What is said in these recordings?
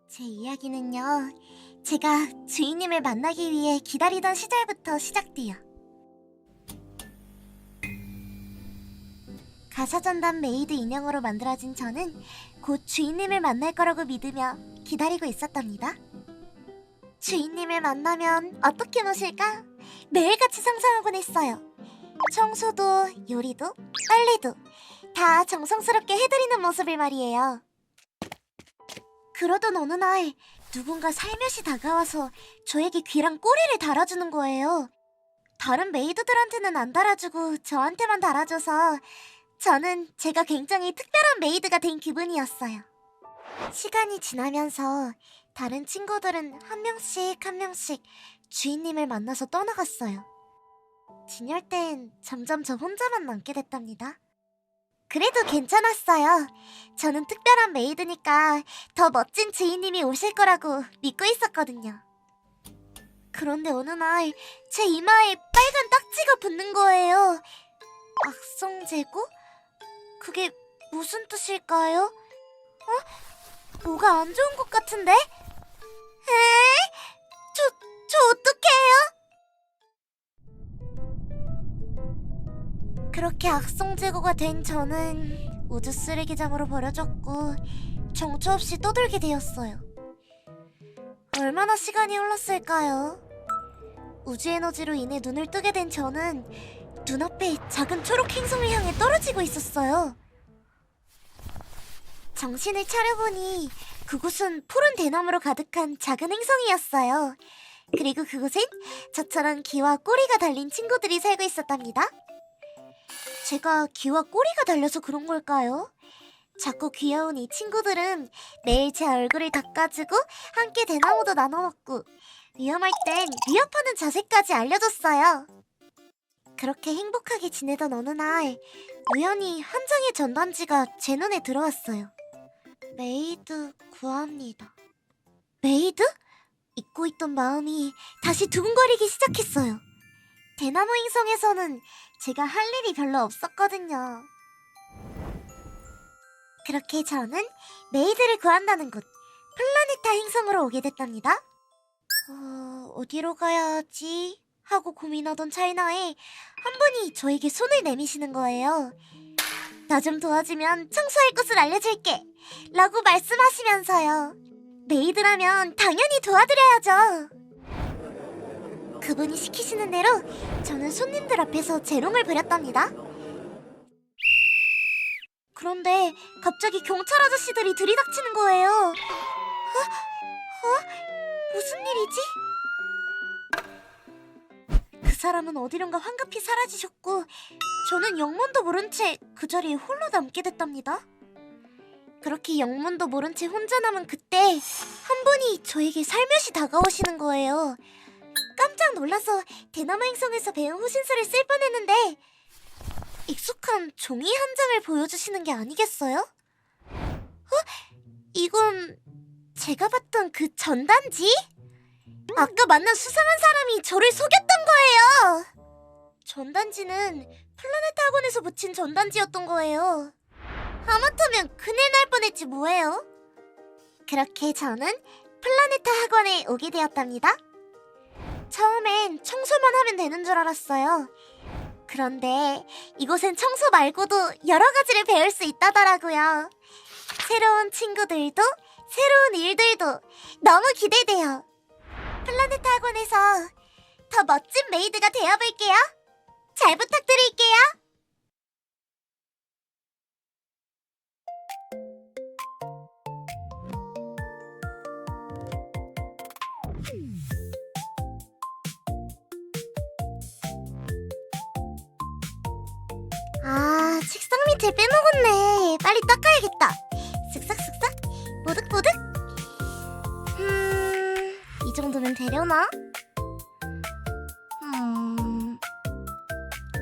제 이야기는요, 제가 주인님을 만나기 위해 기다리던 시절부터 시작돼요. 가사전담 메이드 인형으로 만들어진 저는 곧 주인님을 만날 거라고 믿으며 기다리고 있었답니다. 주인님을 만나면 어떻게 모실까? 매일같이 상상하곤 했어요. 청소도, 요리도, 빨래도 다 정성스럽게 해드리는 모습을 말이에요. 그러던 어느 날 누군가 살며시 다가와서 저에게 귀랑 꼬리를 달아주는 거예요. 다른 메이드들한테는 안 달아주고 저한테만 달아줘서 저는 제가 굉장히 특별한 메이드가 된 기분이었어요. 시간이 지나면서 다른 친구들은 한 명씩 주인님을 만나서 떠나갔어요. 진열땐 점점 저 혼자만 남게 됐답니다. 그래도 괜찮았어요. 저는 특별한 메이드니까 더 멋진 주인님이 오실 거라고 믿고 있었거든요. 그런데 어느 날 제 이마에 빨간 딱지가 붙는 거예요. 악성재고? 그게 무슨 뜻일까요? 뭐가 안 좋은 것 같은데? 저 어떡해요? 그렇게 악성 제거가 된 저는 우주 쓰레기장으로 버려졌고 정처 없이 떠돌게 되었어요. 얼마나 시간이 흘렀을까요? 우주 에너지로 인해 눈을 뜨게 된 저는 눈앞에 작은 초록 행성을 향해 떨어지고 있었어요. 정신을 차려보니 그곳은 푸른 대나무로 가득한 작은 행성이었어요. 그리고 그곳엔 저처럼 귀와 꼬리가 달린 친구들이 살고 있었답니다. 제가 귀와 꼬리가 달려서 그런 걸까요? 작고 귀여운 이 친구들은 매일 제 얼굴을 닦아주고 함께 대나무도 나눠 먹고 위험할 땐 위협하는 자세까지 알려줬어요. 그렇게 행복하게 지내던 어느 날 우연히 한 장의 전단지가 제 눈에 들어왔어요. 메이드 구합니다. 메이드? 잊고 있던 마음이 다시 두근거리기 시작했어요. 대나무 행성에서는 제가 할 일이 별로 없었거든요. 그렇게 저는 메이드를 구한다는 곳 플라네타 행성으로 오게 됐답니다. 어디로 가야 하지? 하고 고민하던 찰나에 한 분이 저에게 손을 내미시는 거예요. 나 좀 도와주면 청소할 곳을 알려줄게 라고 말씀하시면서요. 메이드라면 당연히 도와드려야죠. 그분이 시키시는 대로 저는 손님들 앞에서 재롱을 부렸답니다. 그런데 갑자기 경찰 아저씨들이 들이닥치는 거예요. 무슨 일이지? 그 사람은 어디론가 황급히 사라지셨고 저는 영문도 모른 채 그 자리에 홀로 남게 됐답니다. 그렇게 영문도 모른 채 혼자 남은 그때 한 분이 저에게 살며시 다가오시는 거예요. 깜짝 놀라서 대나무 행성에서 배운 호신술을 쓸 뻔했는데 익숙한 종이 한 장을 보여주시는 게 아니겠어요? 이건 제가 봤던 그 전단지? 아까 만난 수상한 사람이 저를 속였던 거예요! 전단지는 플라네트 학원에서 붙인 전단지였던 거예요. 하마터면 큰일 날 뻔했지 뭐예요? 그렇게 저는 플라네트 학원에 오게 되었답니다. 처음엔 청소만 하면 되는 줄 알았어요. 그런데 이곳엔 청소 말고도 여러 가지를 배울 수 있다더라고요. 새로운 친구들도 새로운 일들도 너무 기대돼요. 플라네트 학원에서 더 멋진 메이드가 되어볼게요. 잘 부탁드릴게요. 책상 밑을 빼먹었네. 빨리 닦아야겠다. 쓱싹쓱싹, 보득보득. 이 정도면 되려나?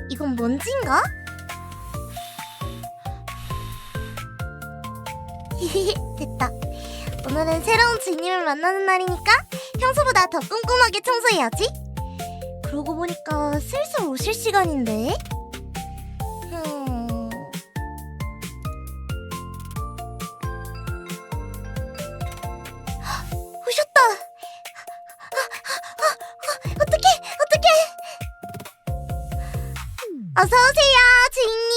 이건 먼지인가? 됐다. 오늘은 새로운 주인님을 만나는 날이니까 평소보다 더 꼼꼼하게 청소해야지. 그러고 보니까 슬슬 오실 시간인데? 어떡해. 어서오세요, 주인님.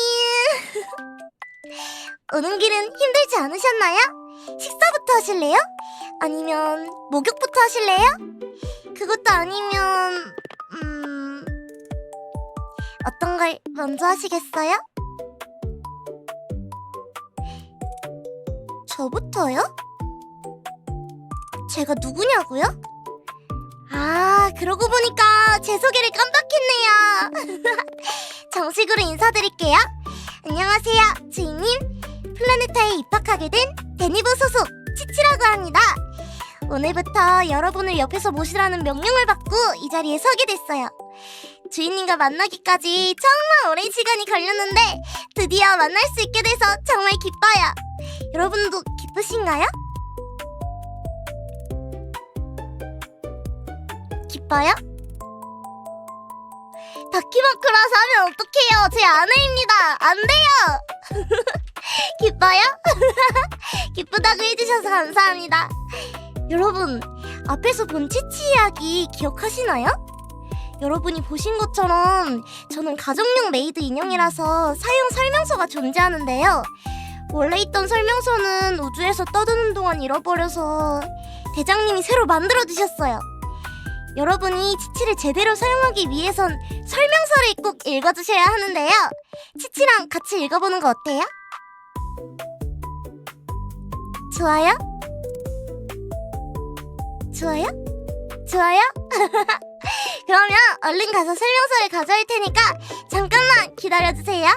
오는 길은 힘들지 않으셨나요? 식사부터 하실래요? 아니면 목욕부터 하실래요? 그것도 아니면 어떤 걸 먼저 하시겠어요? 저부터요? 제가 누구냐고요? 아, 그러고 보니까 제 소개를 깜빡했네요. 정식으로 인사드릴게요. 안녕하세요, 주인님. 플라네타에 입학하게 된 데니브 소속 치치라고 합니다. 오늘부터 여러분을 옆에서 모시라는 명령을 받고 이 자리에 서게 됐어요. 주인님과 만나기까지 정말 오랜 시간이 걸렸는데 드디어 만날 수 있게 돼서 정말 기뻐요. 여러분도 기쁘신가요? 기뻐요? 다키마크라서 하면 어떡해요? 제 아내입니다. 안 돼요. 기뻐요? 기쁘다고 해주셔서 감사합니다. 여러분, 앞에서 본 치치 이야기 기억하시나요? 여러분이 보신 것처럼 저는 가정용 메이드 인형이라서 사용 설명서가 존재하는데요. 원래 있던 설명서는 우주에서 떠드는 동안 잃어버려서 대장님이 새로 만들어주셨어요. 여러분이 치치를 제대로 사용하기 위해선 설명서를 꼭 읽어주셔야 하는데요. 치치랑 같이 읽어보는 거 어때요? 좋아요? 좋아요? 좋아요? 그러면 얼른 가서 설명서를 가져올 테니까 잠깐만 기다려주세요.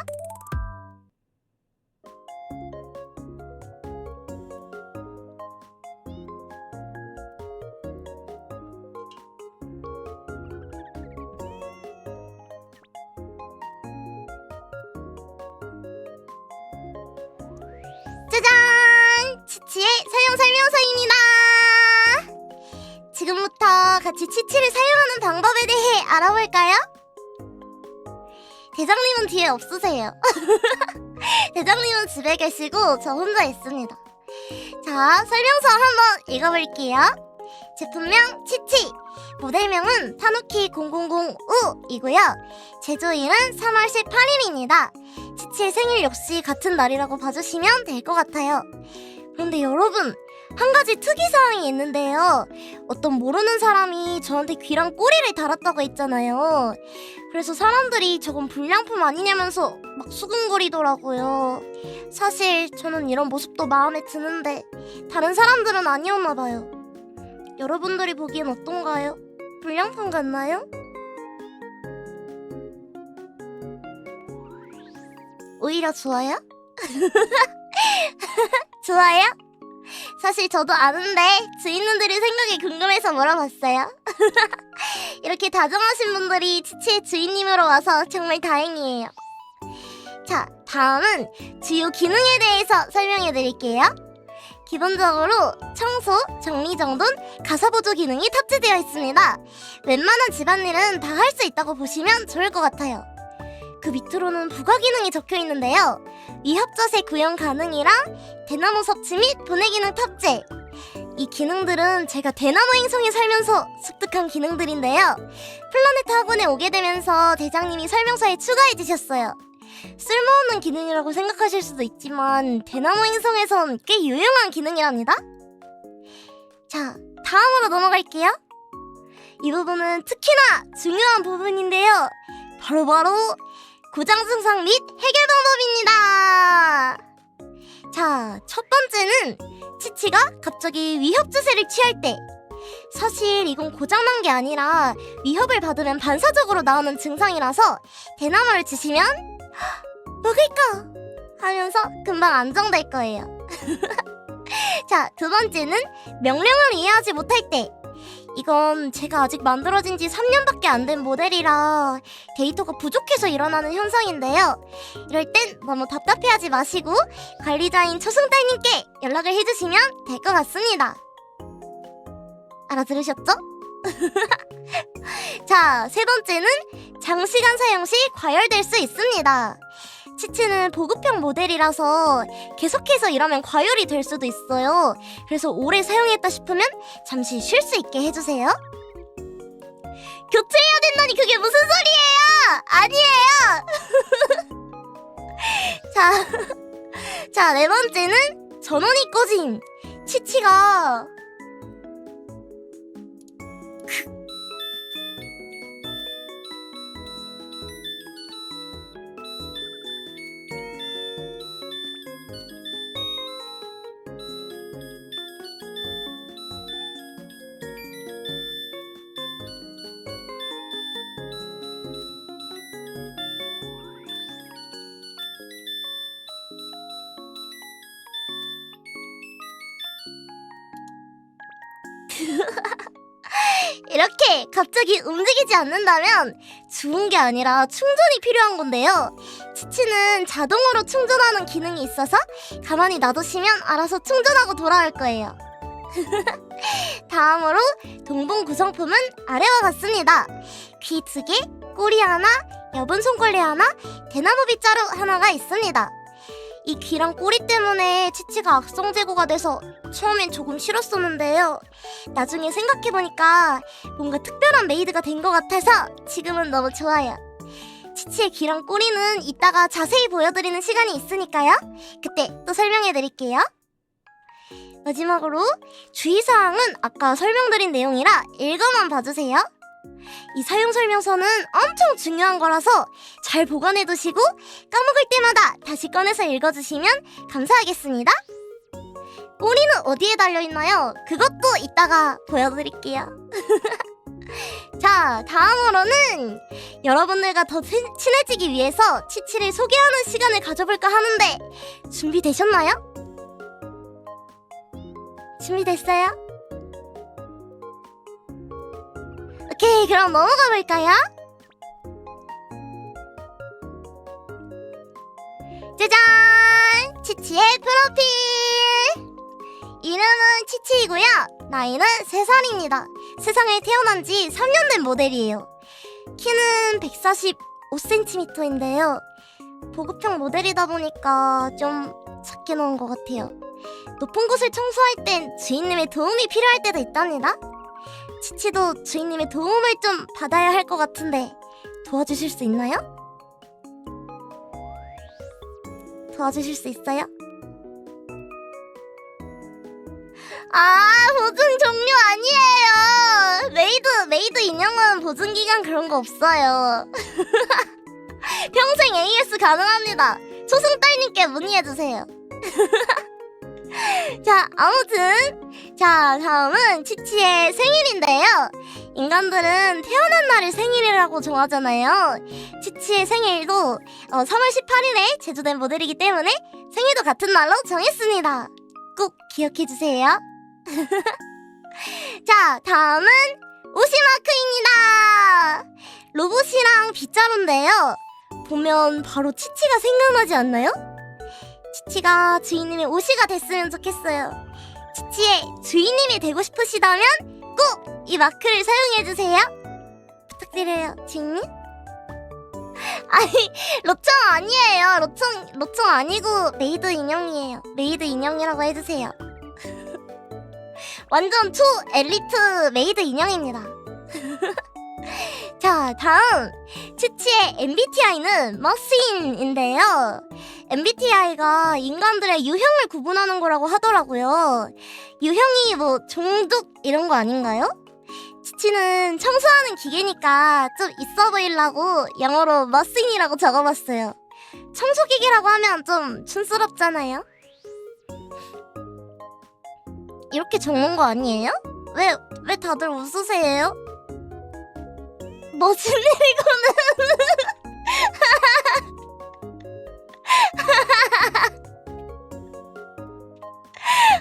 짜잔! 치치의 사용 설명서입니다. 지금부터 같이 치치를 사용하는 방법에 대해 알아볼까요? 대장님은 뒤에 없으세요. 대장님은 집에 계시고 저 혼자 있습니다. 자, 설명서 한번 읽어볼게요. 제품명 치치, 모델명은 타누키 0005이고요. 제조일은 3월 18일입니다. 치치의 생일 역시 같은 날이라고 봐주시면 될 것 같아요. 그런데 여러분, 한 가지 특이사항이 있는데요. 어떤 모르는 사람이 저한테 귀랑 꼬리를 달았다고 했잖아요. 그래서 사람들이 저건 불량품 아니냐면서 막 수근거리더라고요. 사실 저는 이런 모습도 마음에 드는데 다른 사람들은 아니었나봐요. 여러분들이 보기엔 어떤가요? 불량품 같나요? 오히려 좋아요? 좋아요? 사실 저도 아는데 주인님들의 생각이 궁금해서 물어봤어요. 이렇게 다정하신 분들이 치치의 주인님으로 와서 정말 다행이에요. 자, 다음은 주요 기능에 대해서 설명해 드릴게요. 기본적으로 청소, 정리정돈, 가사보조 기능이 탑재되어 있습니다. 웬만한 집안일은 다 할 수 있다고 보시면 좋을 것 같아요. 그 밑으로는 부가 기능이 적혀 있는데요. 위협자세 구현 가능이랑 대나무 섭취 및 보내 기능 탑재. 이 기능들은 제가 대나무 행성에 살면서 습득한 기능들인데요. 플라네트 학원에 오게 되면서 대장님이 설명서에 추가해 주셨어요. 쓸모없는 기능이라고 생각하실 수도 있지만 대나무 행성에선 꽤 유용한 기능이랍니다. 자, 다음으로 넘어갈게요. 이 부분은 특히나 중요한 부분인데요. 바로 고장 증상 및 해결 방법입니다. 자, 첫 번째는 치치가 갑자기 위협주세를 취할 때. 사실 이건 고장난 게 아니라 위협을 받으면 반사적으로 나오는 증상이라서 대나무를 주시면 먹을까? 하면서 금방 안정될 거예요. 자, 두 번째는 명령을 이해하지 못할 때. 이건 제가 아직 만들어진 지 3년밖에 안 된 모델이라 데이터가 부족해서 일어나는 현상인데요. 이럴 땐 너무 답답해하지 마시고 관리자인 초승달님께 연락을 해주시면 될 것 같습니다. 알아들으셨죠? 자, 세 번째는 장시간 사용 시 과열될 수 있습니다. 치치는 보급형 모델이라서 계속해서 이러면 과열이 될 수도 있어요. 그래서 오래 사용했다 싶으면 잠시 쉴 수 있게 해주세요. 교체해야 된다니 그게 무슨 소리예요? 아니에요. 자, 네 번째는 전원이 꺼짐. 치치가 이렇게 갑자기 움직이지 않는다면 죽은 게 아니라 충전이 필요한 건데요. 치치는 자동으로 충전하는 기능이 있어서 가만히 놔두시면 알아서 충전하고 돌아올 거예요. 다음으로 동봉 구성품은 아래와 같습니다. 귀 2개, 꼬리 하나, 여분 손걸레 하나, 대나무 빗자루 하나가 있습니다. 이 귀랑 꼬리 때문에 치치가 악성 제거가 돼서 처음엔 조금 싫었었는데요. 나중에 생각해보니까 뭔가 특별한 메이드가 된 것 같아서 지금은 너무 좋아요. 치치의 귀랑 꼬리는 이따가 자세히 보여드리는 시간이 있으니까요. 그때 또 설명해드릴게요. 마지막으로 주의사항은 아까 설명드린 내용이라 읽어만 봐주세요. 이 사용설명서는 엄청 중요한 거라서 잘 보관해두시고 까먹을 때마다 다시 꺼내서 읽어주시면 감사하겠습니다. 꼬리는 어디에 달려있나요? 그것도 이따가 보여드릴게요. 자, 다음으로는 여러분들과 더 친해지기 위해서 치치를 소개하는 시간을 가져볼까 하는데 준비되셨나요? 준비됐어요? 오케이, 그럼 넘어가 볼까요? 짜잔! 치치의 프로필! 이름은 치치이고요. 나이는 3살입니다. 세상에 태어난 지 3년 된 모델이에요. 키는 145cm인데요. 보급형 모델이다 보니까 좀 작게 나온 것 같아요. 높은 곳을 청소할 땐 주인님의 도움이 필요할 때도 있답니다. 치치도 주인님의 도움을 좀 받아야 할 것 같은데 도와주실 수 있나요? 도와주실 수 있어요? 보증 종료 아니에요. 메이드 인형은 보증 기간 그런 거 없어요. 평생 AS 가능합니다. 초승달님께 문의해주세요. 자, 아무튼 다음은 치치의 생일인데요. 인간들은 태어난 날을 생일이라고 정하잖아요. 치치의 생일도 3월 18일에 제조된 모델이기 때문에 생일도 같은 날로 정했습니다. 꼭 기억해주세요. 자, 다음은 오시마크입니다. 로봇이랑 빗자루인데요. 보면 바로 치치가 생각나지 않나요? 치치가 주인님의 오시가 됐으면 좋겠어요. 치치의 주인님이 되고 싶으시다면 꼭 이 마크를 사용해주세요. 부탁드려요, 주인님. 아니, 로청 아니에요. 로청 아니고 메이드 인형이에요. 메이드 인형이라고 해주세요. 완전 초 엘리트 메이드 인형입니다. 자, 다음 치치의 MBTI는 머신인데요. MBTI가 인간들의 유형을 구분하는 거라고 하더라고요. 유형이 뭐 종족 이런 거 아닌가요? 치치는 청소하는 기계니까 좀 있어 보이려고 영어로 머신이라고 적어봤어요. 청소기계라고 하면 좀 촌스럽잖아요? 이렇게 적는 거 아니에요? 왜 다들 웃으세요? 무슨 일이고는.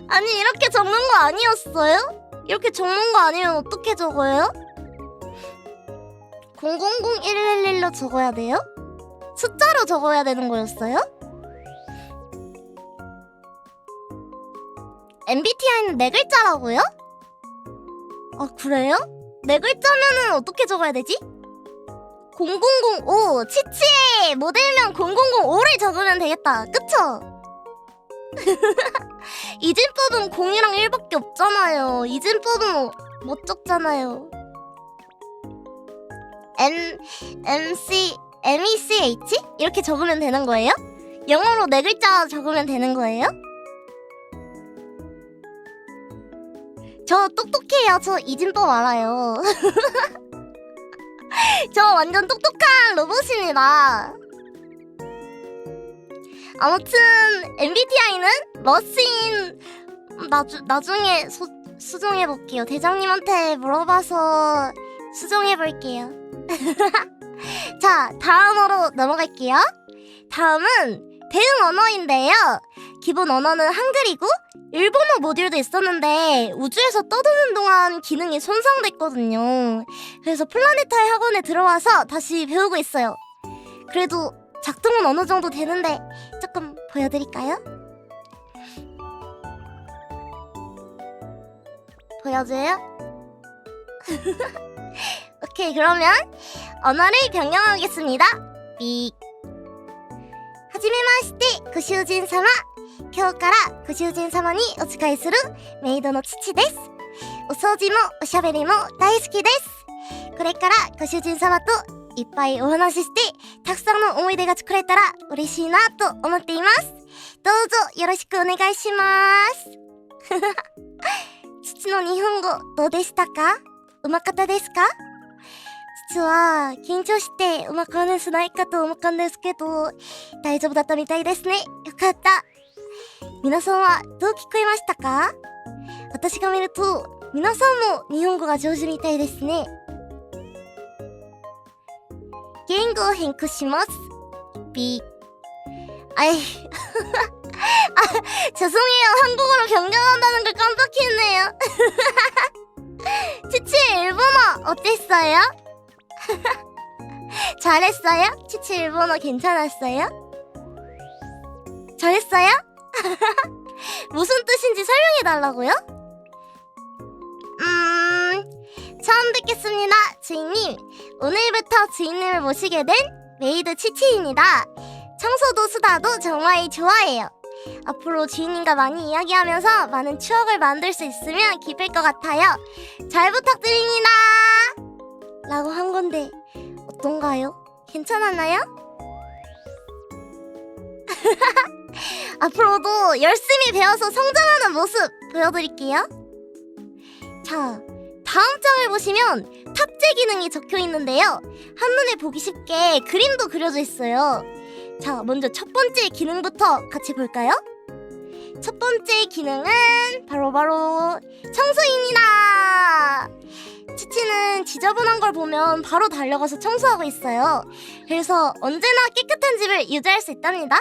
아니, 이렇게 적는 거 아니었어요? 이렇게 적는 거 아니면 어떻게 적어요? 000111로 적어야 돼요? 숫자로 적어야 되는 거였어요? MBTI는 4글자라고요? 아, 그래요? 4글자면은 어떻게 적어야 되지? 0005 치치 모델명 0005를 적으면 되겠다. 그쵸? 이진법은 0이랑 1밖에 없잖아요. 이진법은 못 적잖아요. MECH? 이렇게 적으면 되는 거예요? 영어로 4글자 적으면 되는 거예요? 저 똑똑해요. 저 이진법 알아요. 저 완전 똑똑한 로봇입니다. 아무튼 MBTI는 머신. 나중에 수정해볼게요. 대장님한테 물어봐서 수정해볼게요. 자, 다음으로 넘어갈게요. 다음은 대응 언어인데요. 기본 언어는 한글이고 일본어 모듈도 있었는데 우주에서 떠도는 동안 기능이 손상됐거든요. 그래서 플라네타의 학원에 들어와서 다시 배우고 있어요. 그래도 작동은 어느 정도 되는데 조금 보여드릴까요? 보여줘요? 오케이, 그러면 언어를 변경하겠습니다. 삑. 하지메마시테 고시우진様。今日からご主人様にお仕えするメイドの父です。お掃除もおしゃべりも大好きです。これからご主人様といっぱいお話ししてたくさんの思い出が作れたら嬉しいなと思っています。どうぞよろしくお願いします。父の日本語どうでしたか？うまかったですか？父は緊張してうまく話せないかと思ったんですけど大丈夫だったみたいですね。よかった。皆さんはどう聞こえましたか？私が見ると皆さんも日本語が上手みたいですね。言語を変更します。삐. 아이. 죄송해요. 한국어로 변경한다는 걸 깜빡했네요. 치치 일본어 어땠어요? 잘했어요? 치치 일본어 괜찮았어요? 잘했어요? 무슨 뜻인지 설명해달라고요? 처음 뵙겠습니다, 주인님. 오늘부터 주인님을 모시게 된 메이드 치치입니다. 청소도 수다도 정말 좋아해요. 앞으로 주인님과 많이 이야기하면서 많은 추억을 만들 수 있으면 기쁠 것 같아요. 잘 부탁드립니다. 라고 한 건데 어떤가요? 괜찮았나요? 앞으로도 열심히 배워서 성장하는 모습 보여드릴게요. 자, 다음 장을 보시면 탑재 기능이 적혀 있는데요. 한눈에 보기 쉽게 그림도 그려져 있어요. 자, 먼저 첫 번째 기능부터 같이 볼까요? 첫 번째 기능은 바로 청소입니다. 치치는 지저분한 걸 보면 바로 달려가서 청소하고 있어요. 그래서 언제나 깨끗한 집을 유지할 수 있답니다.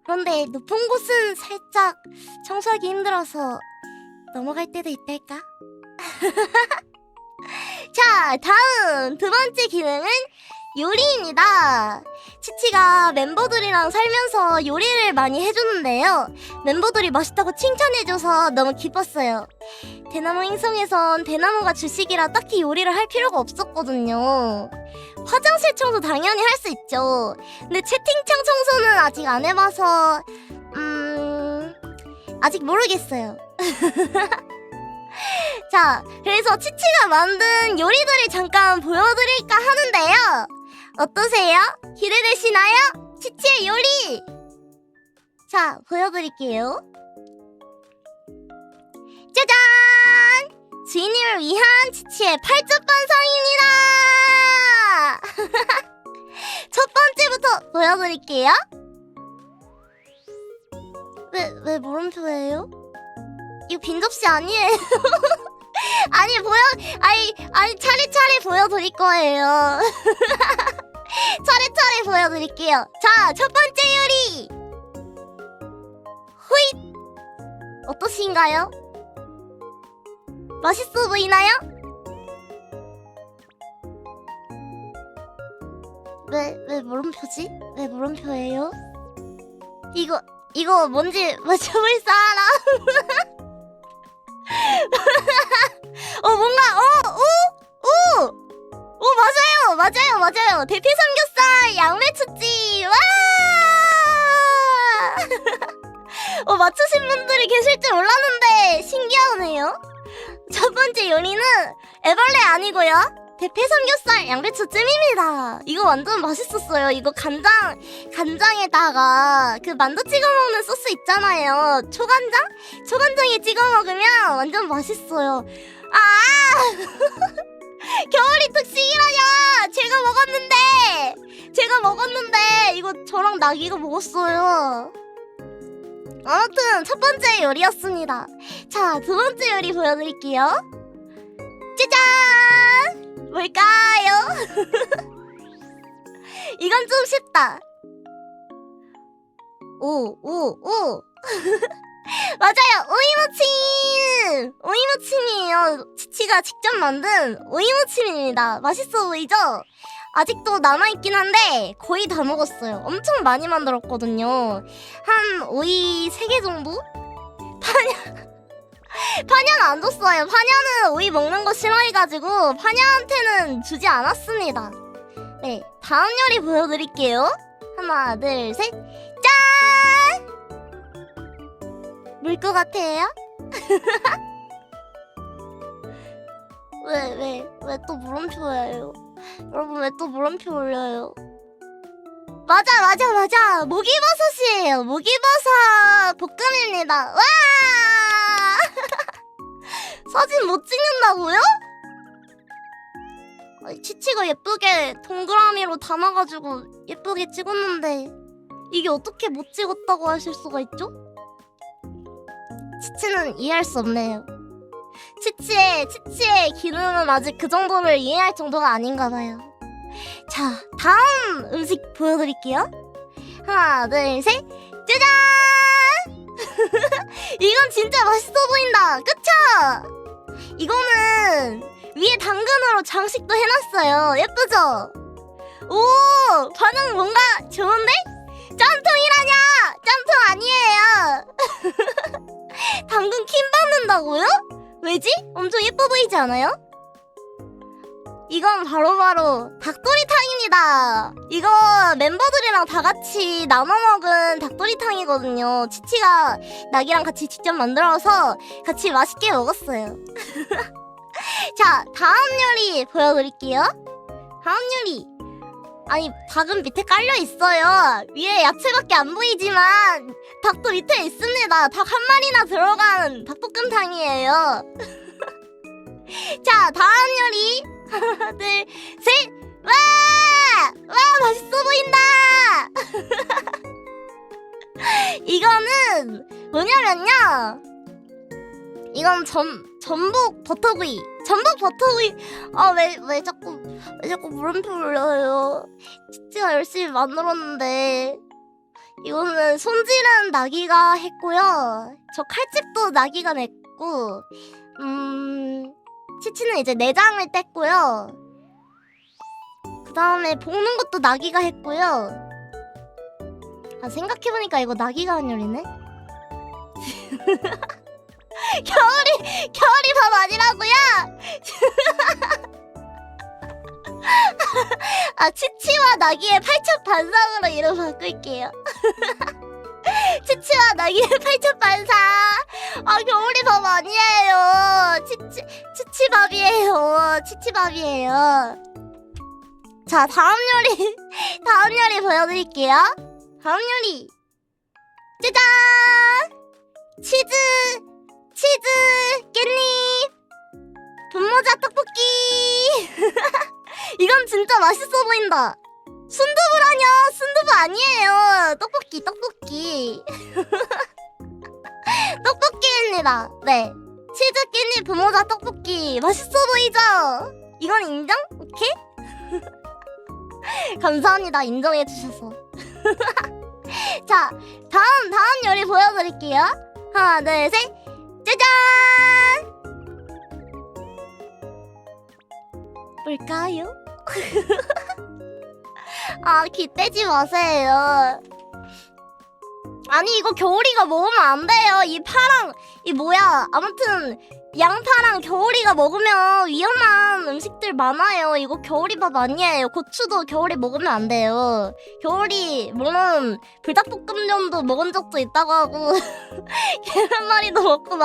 그런데 높은 곳은 살짝 청소하기 힘들어서 넘어갈 때도 있달까? 자, 다음 두 번째 기능은 요리입니다. 치치가 멤버들이랑 살면서 요리를 많이 해주는데요. 멤버들이 맛있다고 칭찬해줘서 너무 기뻤어요. 대나무 행성에선 대나무가 주식이라 딱히 요리를 할 필요가 없었거든요. 화장실 청소 당연히 할 수 있죠. 근데 채팅창 청소는 아직 안 해봐서 아직 모르겠어요. 자, 그래서 치치가 만든 요리들을 잠깐 보여드릴까 하는데요. 어떠세요? 기대되시나요? 치치의 요리! 자, 보여드릴게요. 짜잔! 주인님을 위한 치치의 팔뚝반상입니다! 첫 번째부터 보여드릴게요. 왜 물음표예요? 이거 빈 접시 아니에요? 아니 차례차례 보여드릴 거예요. 차례차례 보여드릴게요. 자, 첫 번째 요리. 호잇. 어떠신가요? 맛있어 보이나요? 왜 물음표지? 왜 물음표예요? 이거 뭔지 맞춰볼 사람? 맞아요. 대패 삼겹살, 양배추찜, 와! 맞추신 분들이 계실 줄 몰랐는데 신기하네요. 첫 번째 요리는 애벌레 아니고요. 대패 삼겹살 양배추 찜입니다. 이거 완전 맛있었어요. 이거 간장에다가 그 만두 찍어 먹는 소스 있잖아요. 초간장에 찍어 먹으면 완전 맛있어요. 겨울이 특식이라뇨. 제가 먹었는데 이거 저랑 나기가 먹었어요. 아무튼 첫 번째 요리였습니다. 자, 두 번째 요리 보여드릴게요. 짜잔! 뭘까요? 이건 좀 쉽다. 오. 맞아요, 오이무침이에요. 치치가 직접 만든 오이무침입니다. 맛있어 보이죠? 아직도 남아있긴 한데 거의 다 먹었어요. 엄청 많이 만들었거든요. 한 오이 3개 정도? 파냐는 안 줬어요. 파냐는 오이 먹는 거 싫어해가지고 파냐한테는 주지 않았습니다. 네, 다음 요리 보여드릴게요. 하나, 둘, 셋, 짠! 물 것 같아요? 왜 또 물음표예요? 여러분, 왜 또 물음표 올려요? 맞아. 목이버섯이에요. 목이버섯 볶음입니다. 와! 사진 못 찍는다고요? 치치가 예쁘게 동그라미로 담아가지고 예쁘게 찍었는데 이게 어떻게 못 찍었다고 하실 수가 있죠? 치치는 이해할 수 없네요. 치치의 기능은 아직 그 정도를 이해할 정도가 아닌가 봐요. 자, 다음 음식 보여드릴게요. 하나, 둘, 셋, 짜잔! 이건 진짜 맛있어 보인다. 그쵸? 이거는 위에 당근으로 장식도 해놨어요. 예쁘죠? 오, 반응 뭔가 좋은데? 짬통이라냐? 짬통 아니에요. 당근 킴 받는다고요? 왜지? 엄청 예뻐 보이지 않아요? 이건 바로 닭도리탕입니다. 이거 멤버들이랑 다 같이 나눠 먹은 닭도리탕이거든요. 치치가 낙이랑 같이 직접 만들어서 같이 맛있게 먹었어요. 자, 다음 요리 보여드릴게요. 다음 요리. 아니, 닭은 밑에 깔려 있어요. 위에 야채밖에 안 보이지만 닭도 밑에 있습니다. 닭 한 마리나 들어간 닭볶음탕이에요. 자, 다음 요리. 하나, 둘, 셋. 와! 맛있어 보인다. 이거는 뭐냐면요. 이건 전복 버터구이. 왜 자꾸 물음표 올려요. 치치가 열심히 만들었는데 이거는 손질은 나기가 했고요. 저 칼집도 나기가 냈고, 치치는 이제 내장을 뗐고요. 그 다음에 볶는 것도 나기가 했고요. 생각해보니까 이거 나기가 한 요리네. 겨울이 밥 아니라고요? 치치와 나기의 팔첩반상으로 이름 바꿀게요. 치치와 나기의 팔첩반상. 겨울이 밥 아니에요. 치치밥이에요. 자, 다음 요리 보여드릴게요. 다음 요리. 짜잔! 치즈 깻잎 분모자 떡볶이. 이건 진짜 맛있어 보인다. 순두부라뇨? 순두부 아니에요. 떡볶이. 떡볶이입니다. 네, 치즈 깻잎 분모자 떡볶이 맛있어 보이죠? 이건 인정? 오케이? 감사합니다, 인정해주셔서. 자, 다음 요리 보여드릴게요. 하나, 둘, 셋, 짜잔! 뭘까요? 기대지 마세요. 아니, 이거 겨울이가 먹으면 안 돼요. 이 파랑, 아무튼 양파랑 겨울이가 먹으면 위험한 음식들 많아요. 이거 겨울이밥 아니에요. 고추도 겨울이 먹으면 안 돼요. 겨울이 물론 불닭볶음면도 먹은 적도 있다고 하고 계란말이도 먹고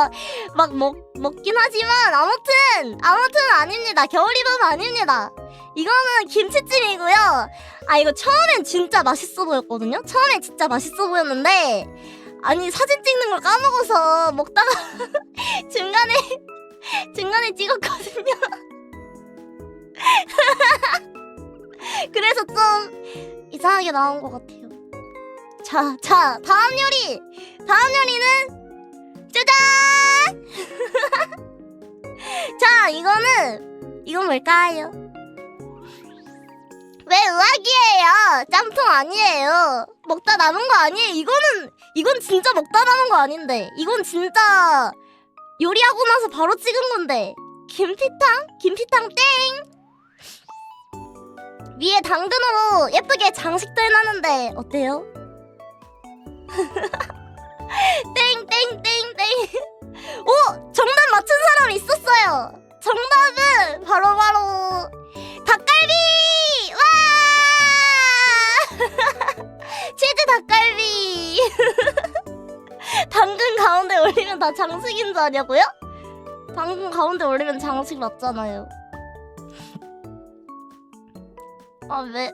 먹긴 하지만 아무튼 아닙니다. 겨울이밥 아닙니다. 이거는 김치찜이고요. 아, 이거 처음엔 진짜 맛있어 보였거든요. 처음엔 진짜 맛있어 보였는데 아니 사진 찍는 걸 까먹어서 먹다가 중간에 찍었거든요. 그래서 좀 이상하게 나온 것 같아요. 자, 다음 요리는 짜잔! 자, 이건 뭘까요? 왜 의학이에요? 짬통 아니에요. 먹다 남은 거 아니에요. 이건 진짜 먹다 남은 거 아닌데. 이건 진짜 요리하고 나서 바로 찍은 건데. 김피탕 땡. 위에 당근으로 예쁘게 장식도 해놨는데 어때요? 땡. 오! 정답 맞춘 사람 있었어요. 정답은 바로 닭갈비! 와! 치즈 닭갈비! 당근 가운데 올리면 다 장식인 줄 아냐고요? 당근 가운데 올리면 장식 맞잖아요. 아, 왜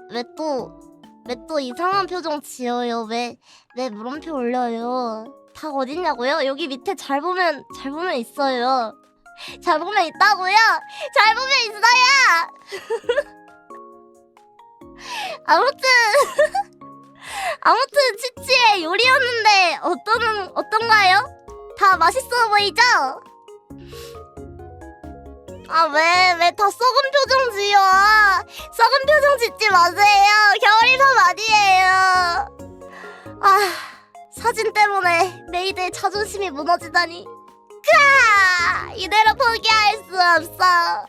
또 이상한 표정 지어요? 왜 물음표 올려요? 닭 어딨냐고요? 여기 밑에 잘 보면 있어요. 잘 보면 있다고요? 잘 보면 있어요! 아무튼 치치의 요리였는데 어떤가요? 다 맛있어 보이죠? 아, 왜 다 썩은 표정 지어? 썩은 표정 짓지 마세요. 겨울이밥 아니에요. 아, 사진 때문에 메이드의 자존심이 무너지다니. 이대로 포기할 수 없어.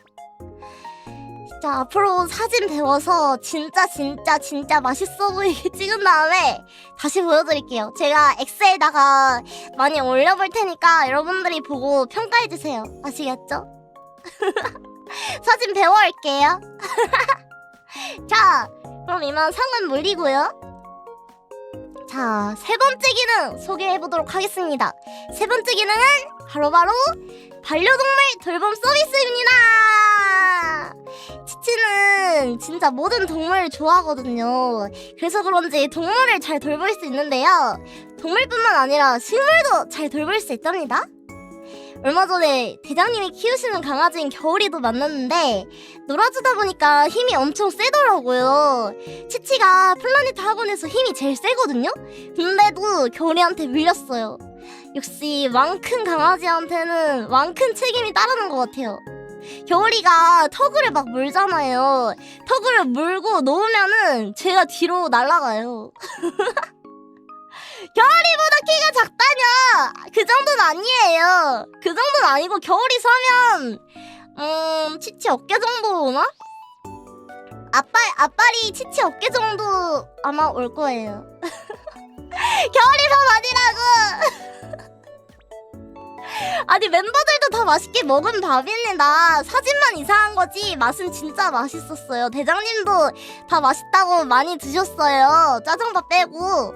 진짜 앞으로 사진 배워서 진짜 맛있어 보이게 찍은 다음에 다시 보여드릴게요. 제가 엑셀에다가 많이 올려볼 테니까 여러분들이 보고 평가해주세요. 아시겠죠? 사진 배워올게요. 자, 그럼 이만 상은 물리고요. 자, 세 번째 기능 소개해보도록 하겠습니다. 세 번째 기능은 바로 반려동물 돌봄 서비스입니다. 치치는 진짜 모든 동물을 좋아하거든요. 그래서 그런지 동물을 잘 돌볼 수 있는데요. 동물뿐만 아니라 식물도 잘 돌볼 수 있답니다. 얼마 전에 대장님이 키우시는 강아지인 겨울이도 만났는데 놀아주다 보니까 힘이 엄청 세더라고요. 치치가 플라니트 학원에서 힘이 제일 세거든요? 근데도 겨울이한테 밀렸어요. 역시 왕 큰 강아지한테는 왕 큰 책임이 따르는 것 같아요. 겨울이가 터그를 막 물잖아요. 터그를 물고 놓으면은 제가 뒤로 날아가요. 겨울이보다 키가 작다뇨! 그 정도는 아니에요. 그 정도는 아니고 겨울이 서면 치치 어깨 정도 오나? 앞발이 치치 어깨 정도 아마 올 거예요. 겨울이밥 아니라고! 아니, 멤버들도 다 맛있게 먹은 밥입니다. 사진만 이상한 거지 맛은 진짜 맛있었어요. 대장님도 다 맛있다고 많이 드셨어요. 짜장밥 빼고.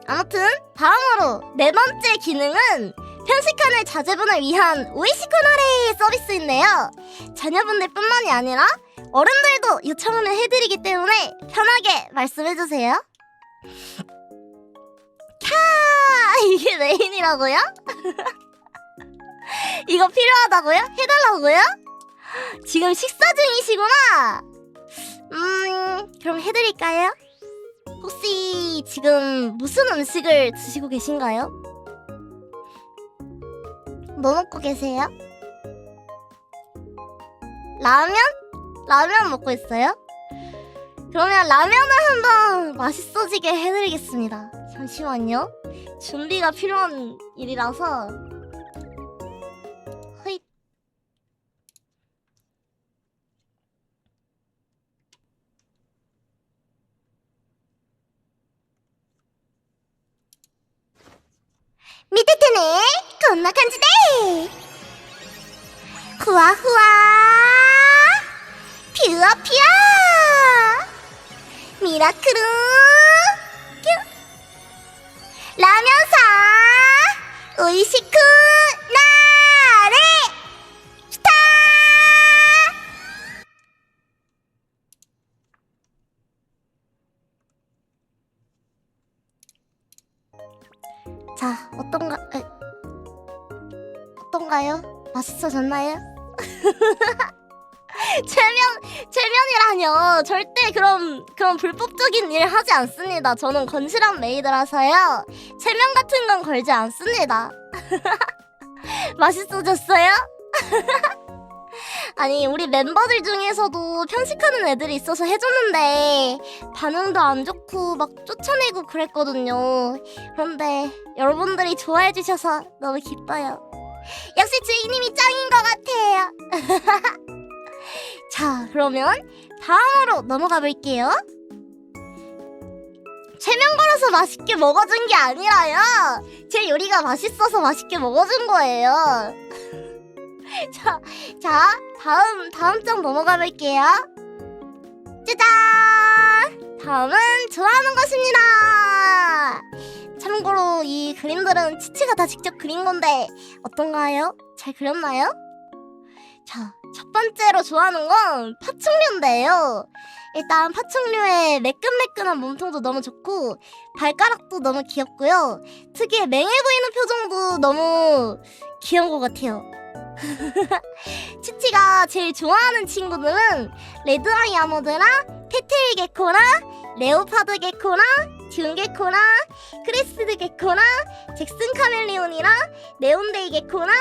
아무튼 다음으로 네 번째 기능은 편식하는 자제분을 위한 오이시코나레 서비스인데요. 자녀분들 뿐만이 아니라 어른들도 요청을 해드리기 때문에 편하게 말씀해주세요. 이게 메인이라고요? 이거 필요하다고요? 해달라고요? 지금 식사 중이시구나. 그럼 해드릴까요? 혹시 지금 무슨 음식을 드시고 계신가요? 뭐 먹고 계세요? 라면? 라면 먹고 있어요? 그러면 라면을 한번 맛있어지게 해드리겠습니다. 잠시만요. 준비가 필요한 일이라서. 허잇. 밑에 테네こんな感じで 후아후아 퓨어퓨어 미라클루 뀨 라면사 오이시쿠 나레 스타. 자, 어떤가요? 맛있어졌나요? 체면이라뇨. 절대 그런 불법적인 일 하지 않습니다. 저는 건실한 메이드라서요. 체면 같은 건 걸지 않습니다. 맛있어졌어요? 아니, 우리 멤버들 중에서도 편식하는 애들이 있어서 해줬는데 반응도 안 좋고 막 쫓아내고 그랬거든요. 그런데 여러분들이 좋아해주셔서 너무 기뻐요. 역시 주인님이 짱인 것 같아요. 자, 그러면 다음으로 넘어가 볼게요. 체면 걸어서 맛있게 먹어준 게 아니라요, 제 요리가 맛있어서 맛있게 먹어준 거예요. 자, 다음 장 넘어가 볼게요. 짜잔! 다음은 좋아하는 것입니다. 참고로 이 그림들은 치치가 다 직접 그린 건데 어떤가요? 잘 그렸나요? 자, 첫 번째로 좋아하는 건 파충류인데요. 일단 파충류의 매끈매끈한 몸통도 너무 좋고 발가락도 너무 귀엽고요. 특유의 맹해 보이는 표정도 너무 귀여운 것 같아요. 치치가 제일 좋아하는 친구들은 레드아이 아모드랑 테테일 게코랑 레오파드 게코랑 듄 게코랑 크레스드 게코랑 잭슨 카멜리온이랑 네온데이 게코랑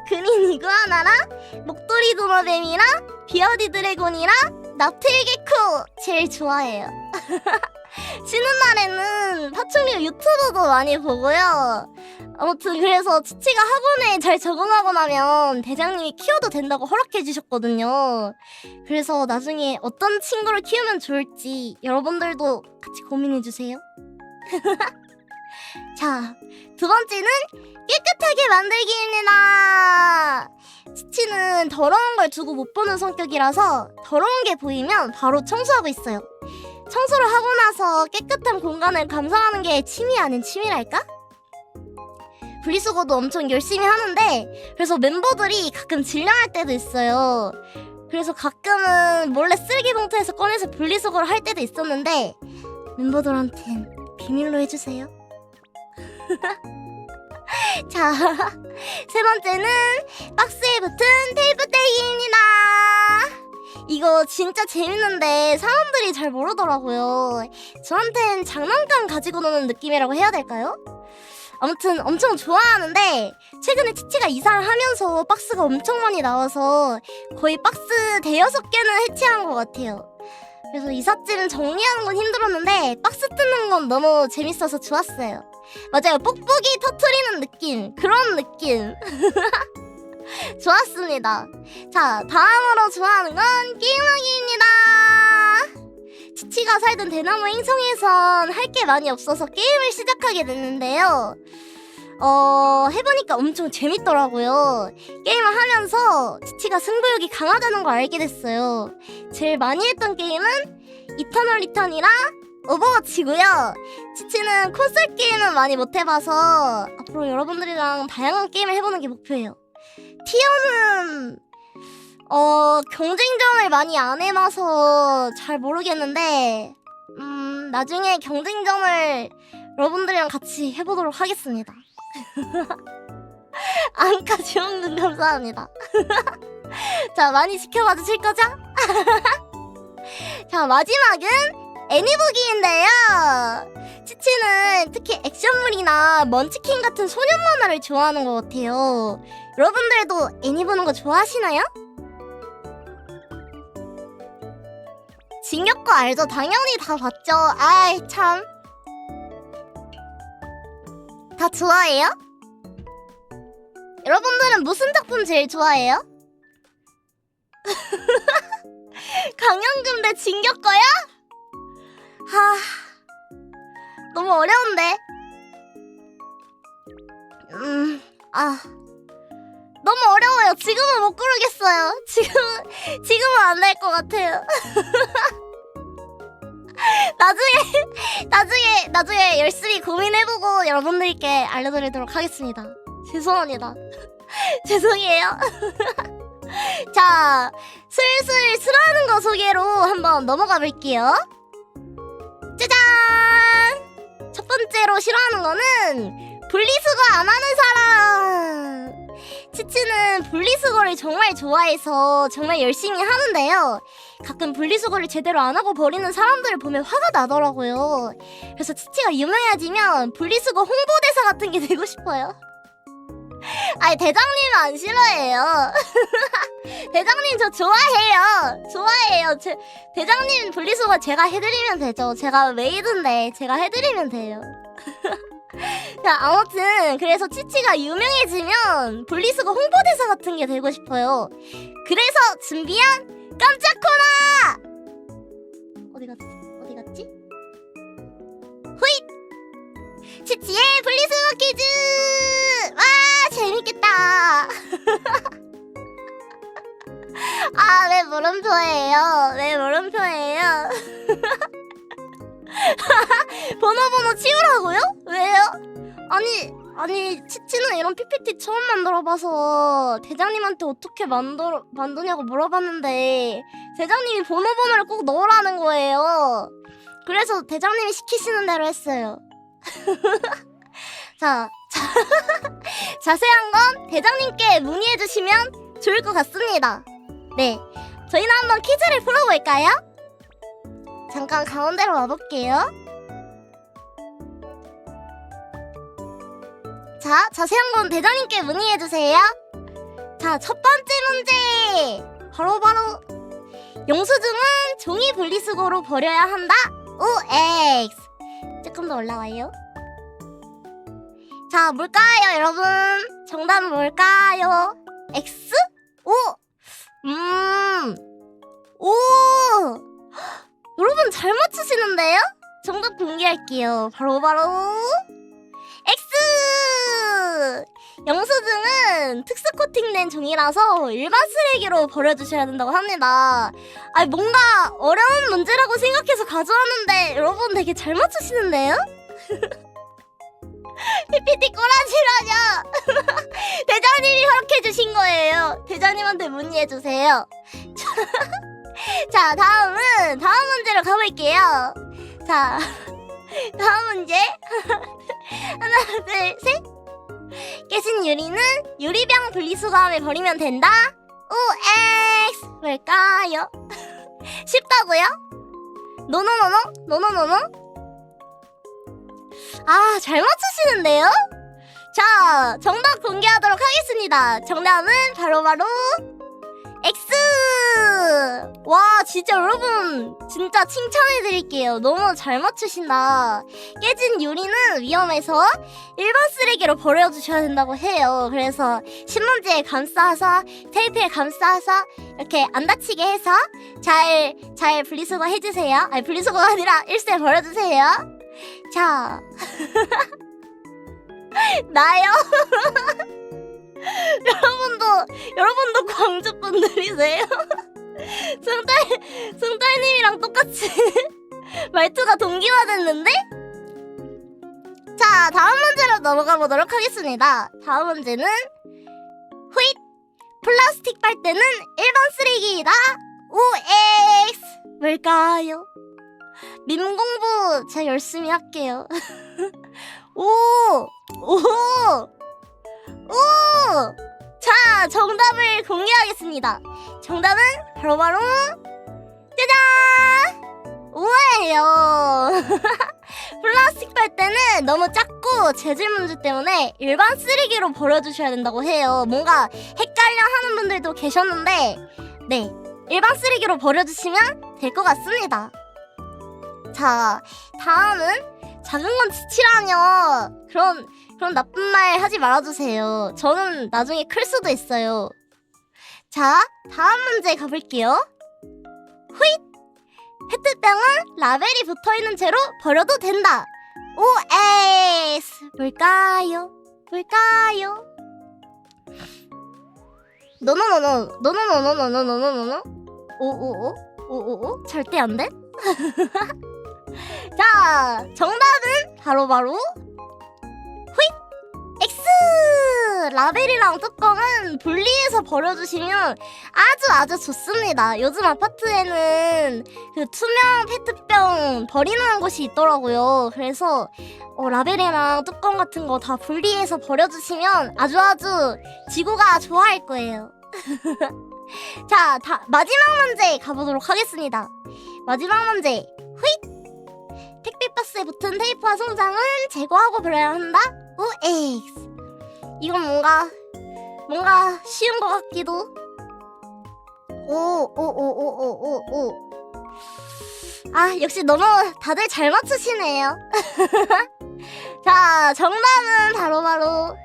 그린 이구아나랑 목도리 도마뱀이랑 비어디 드래곤이랑 납테일 게코 제일 좋아해요. 쉬는 날에는 파충류 유튜브도 많이 보고요. 아무튼 그래서 치치가 학원에 잘 적응하고 나면 대장님이 키워도 된다고 허락해 주셨거든요. 그래서 나중에 어떤 친구를 키우면 좋을지 여러분들도 같이 고민해 주세요. 자, 두 번째는 깨끗하게 만들기입니다. 치치는 더러운 걸 두고 못 보는 성격이라서 더러운 게 보이면 바로 청소하고 있어요. 청소를 하고 나서 깨끗한 공간을 감상하는 게 취미 아닌 취미랄까? 분리수거도 엄청 열심히 하는데 그래서 멤버들이 가끔 질량할 때도 있어요. 그래서 가끔은 몰래 쓰레기 봉투에서 꺼내서 분리수거를 할 때도 있었는데 멤버들한텐 비밀로 해주세요. 자, 세 번째는 박스에 붙은 테이프 떼기입니다. 이거 진짜 재밌는데 사람들이 잘 모르더라고요. 저한텐 장난감 가지고 노는 느낌이라고 해야 될까요? 아무튼 엄청 좋아하는데 최근에 치치가 이사를 하면서 박스가 엄청 많이 나와서 거의 박스 대여섯 개는 해체한 것 같아요. 그래서 이삿짐 정리하는 건 힘들었는데 박스 뜯는 건 너무 재밌어서 좋았어요. 맞아요, 뽁뽁이 터트리는 느낌, 그런 느낌. 좋았습니다. 자, 다음으로 좋아하는 건 게임하기입니다. 치치가 살던 대나무 행성에선 할 게 많이 없어서 게임을 시작하게 됐는데요. 해보니까 엄청 재밌더라고요. 게임을 하면서 치치가 승부욕이 강하다는 걸 알게 됐어요. 제일 많이 했던 게임은 이터널 리턴이랑 오버워치고요. 치치는 콘솔 게임은 많이 못 해봐서 앞으로 여러분들이랑 다양한 게임을 해보는 게 목표예요. 티어는 경쟁전을 많이 안 해봐서 잘 모르겠는데 나중에 경쟁전을 여러분들이랑 같이 해보도록 하겠습니다. 안까지 먹는 감사합니다. 자, 많이 지켜봐 주실 거죠? 자, 마지막은 애니보기인데요. 치치는 특히 액션물이나 먼치킨 같은 소년 만화를 좋아하는 것 같아요. 여러분들도 애니 보는 거 좋아하시나요? 진격거 알죠? 당연히 다 봤죠. 아이 참. 다 좋아해요? 여러분들은 무슨 작품 제일 좋아해요? 강연금 대 진격거야? 너무 어려운데. 너 너무 어려워요. 지금은 못 고르겠어요. 지금은 안 될 것 같아요. 나중에 열심히 고민해보고 여러분들께 알려드리도록 하겠습니다. 죄송합니다. 죄송해요. 자, 슬슬 싫어하는 거 소개로 한번 넘어가 볼게요. 짜잔! 첫 번째로 싫어하는 거는 분리수거 안 하는 사람. 치치는 분리수거를 정말 좋아해서 정말 열심히 하는데요. 가끔 분리수거를 제대로 안 하고 버리는 사람들을 보면 화가 나더라고요. 그래서 치치가 유명해지면 분리수거 홍보대사 같은 게 되고 싶어요. 아니, 대장님은 안 싫어해요. 대장님 저 좋아해요. 대장님 분리수거 제가 해드리면 되죠. 제가 메이드인데 제가 해드리면 돼요. 자, 아무튼 그래서 치치가 유명해지면 분리수거 홍보대사 같은 게 되고 싶어요. 그래서 준비한 깜짝 코너! 어디 갔지? 호잇! 치치의 분리수거 퀴즈! 와, 재밌겠다. 아, 왜 물음표예요? 번호 치우라고요? 왜요? 아니, 치치는 이런 PPT 처음 만들어봐서 대장님한테 어떻게 만드냐고 물어봤는데 대장님이 번호를 꼭 넣으라는 거예요. 그래서 대장님이 시키시는 대로 했어요. 자, 자세한 건 대장님께 문의해주시면 좋을 것 같습니다. 네, 저희는 한번 퀴즈를 풀어볼까요? 잠깐 가운데로 와볼게요. 자, 자세한 건 대장님께 문의해주세요. 자, 첫 번째 문제! 바로 영수증은 종이 분리수거로 버려야 한다. OX. 조금 더 올라와요. 자, 뭘까요, 여러분? 정답은 뭘까요? X? O! 오! 여러분 잘 맞추시는데요? 정답 공개할게요. 바로 X! 영수증은 특수 코팅된 종이라서 일반 쓰레기로 버려주셔야 된다고 합니다. 아니, 뭔가 어려운 문제라고 생각해서 가져왔는데 여러분 되게 잘 맞추시는데요? PPT 꼬라지라뇨. 대장님이 허락해주신 거예요. 대장님한테 문의해주세요. 자, 다음 문제로 가볼게요. 자, 다음 문제. 하나, 둘, 셋. 깨진 유리는 유리병 분리수거함에 버리면 된다. OX. 뭘까요? 쉽다고요? 노노노노? 아, 잘 맞추시는데요? 자, 정답 공개하도록 하겠습니다. 정답은 바로 X! 와, 진짜 여러분 진짜 칭찬해드릴게요. 너무 잘 맞추신다. 깨진 유리는 위험해서 일반 쓰레기로 버려주셔야 된다고 해요. 그래서 신문지에 감싸서 테이프에 감싸서 이렇게 안 다치게 해서 잘 분리수거 해주세요. 아니, 분리수거가 아니라 일수에 버려주세요. 자, 나요? 여러분도 광주 분들이세요? 승달님이랑 똑같이 말투가 동기화됐는데? 자, 다음 문제로 넘어가 보도록 하겠습니다. 다음 문제는 후잇! 플라스틱 빨대는 일반 쓰레기이다. OX! 뭘까요? 밈 공부 제가 열심히 할게요. 오! 자, 정답을 공개하겠습니다. 정답은 바로 짜잔! 오예요. 플라스틱 빨대는 너무 작고 재질 문제 때문에 일반 쓰레기로 버려주셔야 된다고 해요. 뭔가 헷갈려 하는 분들도 계셨는데, 네, 일반 쓰레기로 버려주시면 될 것 같습니다. 자, 다음은 작은 건 지치라뇨. 그런 나쁜 말 하지 말아주세요. 저는 나중에 클 수도 있어요. 자, 다음 문제 가볼게요. 후잇! 페트병은 라벨이 붙어있는 채로 버려도 된다. OX! 뭘까요? 노노노노노노노노노노노노노노 오오오 절대 안 돼? 자, 정답은 바로바로 후잇! X! 라벨이랑 뚜껑은 분리해서 버려주시면 아주 좋습니다. 요즘 아파트에는 그 투명 페트병 버리는 곳이 있더라고요. 그래서 라벨이랑 뚜껑 같은 거 다 분리해서 버려주시면 아주 지구가 좋아할 거예요. 자, 마지막 문제 가보도록 하겠습니다. 마지막 문제 후잇! 택배박스에 붙은 테이프와 송장은 제거하고 버려야 한다. OX. 이건 뭔가 쉬운 것 같기도. 오. 아, 역시 너무 다들 잘 맞추시네요. 자, 정답은 바로바로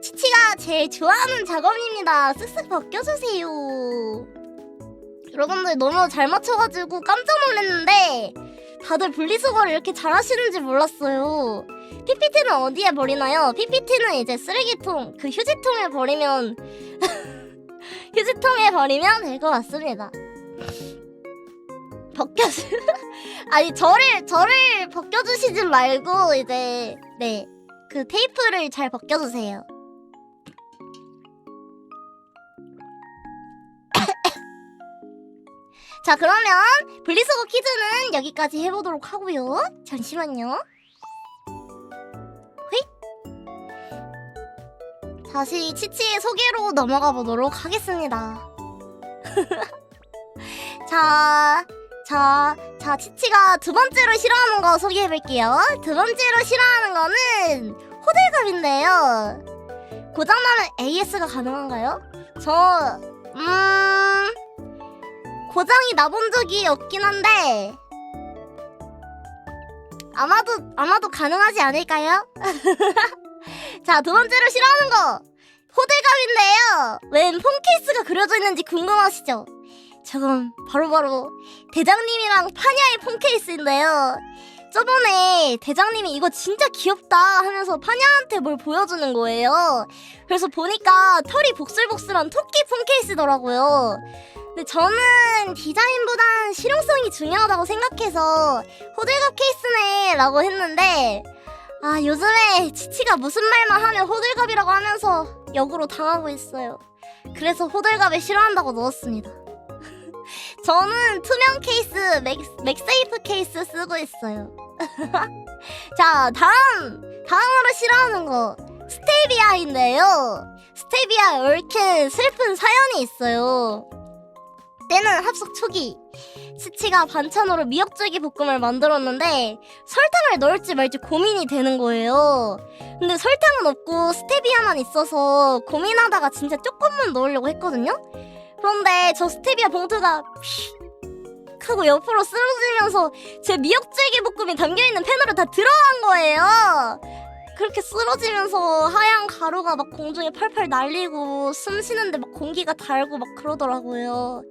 치치가 제일 좋아하는 작업입니다. 쓱쓱 벗겨주세요. 여러분들 너무 잘 맞춰가지고 깜짝 놀랐는데 다들 분리수거를 이렇게 잘하시는지 몰랐어요. PPT는 어디에 버리나요? PPT는 이제 쓰레기통, 그 휴지통에 버리면 휴지통에 버리면 될 것 같습니다. 아니 저를 벗겨주시진 말고 이제 그 테이프를 잘 벗겨주세요. 자, 그러면 분리수거 퀴즈는 여기까지 해보도록 하고요. 잠시만요. 휙! 다시 치치의 소개로 넘어가 보도록 하겠습니다. 자, 치치가 두 번째로 싫어하는 거 소개해볼게요. 두 번째로 싫어하는 거는 호들갑인데요. 고장나면 AS가 가능한가요? 고장이 나본 적이 없긴 한데 아마도 가능하지 않을까요? 자, 두 번째로 싫어하는 거 호들갑인데요. 웬 폰케이스가 그려져 있는지 궁금하시죠? 저건 바로바로 대장님이랑 파냐의 폰케이스인데요. 저번에 대장님이 이거 진짜 귀엽다 하면서 파냐한테 뭘 보여주는 거예요. 그래서 보니까 털이 복슬복슬한 토끼 폰케이스더라고요. 근데 저는 디자인보단 실용성이 중요하다고 생각해서 호들갑 케이스네 라고 했는데 요즘에 치치가 무슨 말만 하면 호들갑이라고 하면서 역으로 당하고 있어요. 그래서 호들갑을 싫어한다고 넣었습니다. 저는 투명 케이스 맥세이프 케이스 쓰고 있어요. 자, 다음으로 싫어하는 거 스테비아인데요. 스테비아에 얽힌 슬픈 사연이 있어요. 때는 합숙 초기 치치가 반찬으로 미역줄기 볶음을 만들었는데 설탕을 넣을지 말지 고민이 되는 거예요. 근데 설탕은 없고 스테비아만 있어서 고민하다가 진짜 조금만 넣으려고 했거든요. 그런데 저 스테비아 봉투가 휙 하고 옆으로 쓰러지면서 제 미역줄기 볶음이 담겨있는 팬으로 다 들어간 거예요. 그렇게 쓰러지면서 하얀 가루가 막 공중에 펄펄 날리고 숨 쉬는데 막 공기가 달고 막 그러더라고요.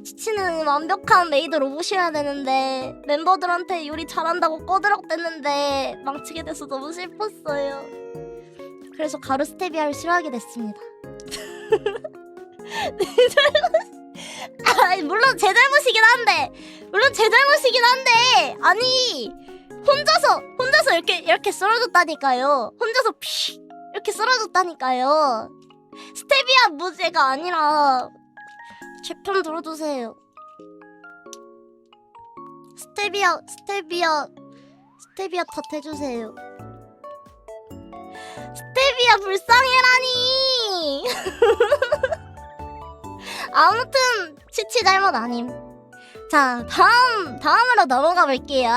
치치는 완벽한 메이드 로봇이어야 되는데 멤버들한테 요리 잘한다고 꺼드럭댔는데 망치게 돼서 너무 슬펐어요. 그래서 가루 스테비아를 싫어하게 됐습니다. 물론 제 잘못이긴 한데 아니 혼자서 이렇게 쓰러졌다니까요. 혼자서 피 이렇게 쓰러졌다니까요. 스테비아 문제가 아니라 제 편 들어주세요. 스테비아 탓해주세요. 스테비아 불쌍해라니. 아무튼 치치 잘못 아님. 자, 다음으로 넘어가 볼게요.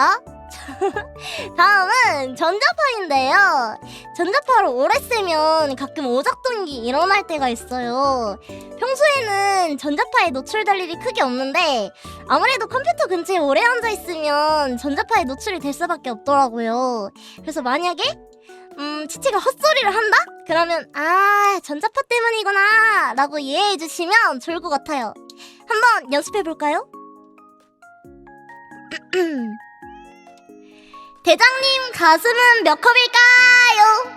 다음은 전자파인데요. 전자파를 오래 쓰면 가끔 오작동이 일어날 때가 있어요. 평소에는 전자파에 노출될 일이 크게 없는데 아무래도 컴퓨터 근처에 오래 앉아있으면 전자파에 노출이 될 수밖에 없더라고요. 그래서 만약에 치치가 헛소리를 한다? 그러면 전자파 때문이구나 라고 이해해주시면 좋을 것 같아요. 한번 연습해볼까요? 대장님 가슴은 몇 컵일까요?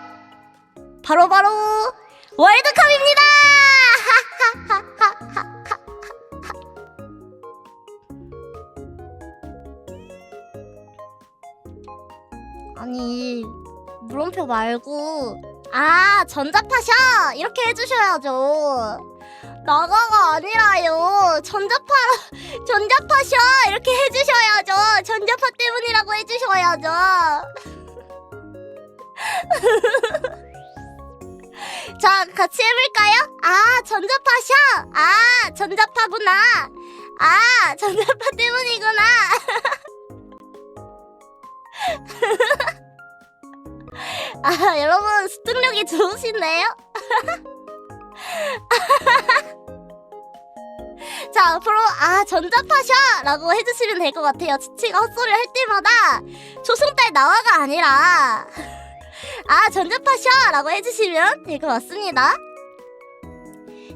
바로 월드컵입니다. 아니 물음표 말고 전자파셔 이렇게 해주셔야죠. 나가가 아니라요. 전자파셔 이렇게 해주셔야죠. 전자파 때문이라고 해주셔야죠. 자, 같이 해볼까요? 전자파셔. 전자파구나. 전자파 때문이구나. 여러분 습득력이 좋으시네요. 자, 앞으로 전자파셔 라고 해주시면 될 것 같아요. 치치가 헛소리를 할 때마다 조승달 나와가 아니라 전자파셔 라고 해주시면 될 것 같습니다.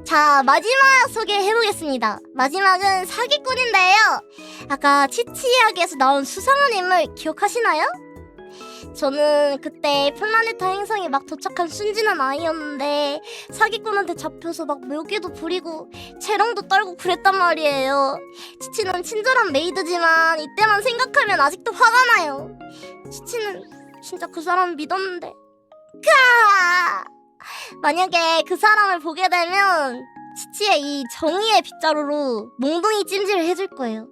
자, 마지막 소개해보겠습니다. 마지막은 사기꾼인데요. 아까 치치 이야기에서 나온 수상한 인물 기억하시나요? 저는 그때 플라네타 행성에 막 도착한 순진한 아이였는데 사기꾼한테 잡혀서 막 묘기도 부리고 재롱도 떨고 그랬단 말이에요. 치치는 친절한 메이드지만 이때만 생각하면 아직도 화가 나요. 치치는 진짜 그 사람 믿었는데 만약에 그 사람을 보게 되면 치치의 이 정의의 빗자루로 몽둥이 찜질을 해줄 거예요.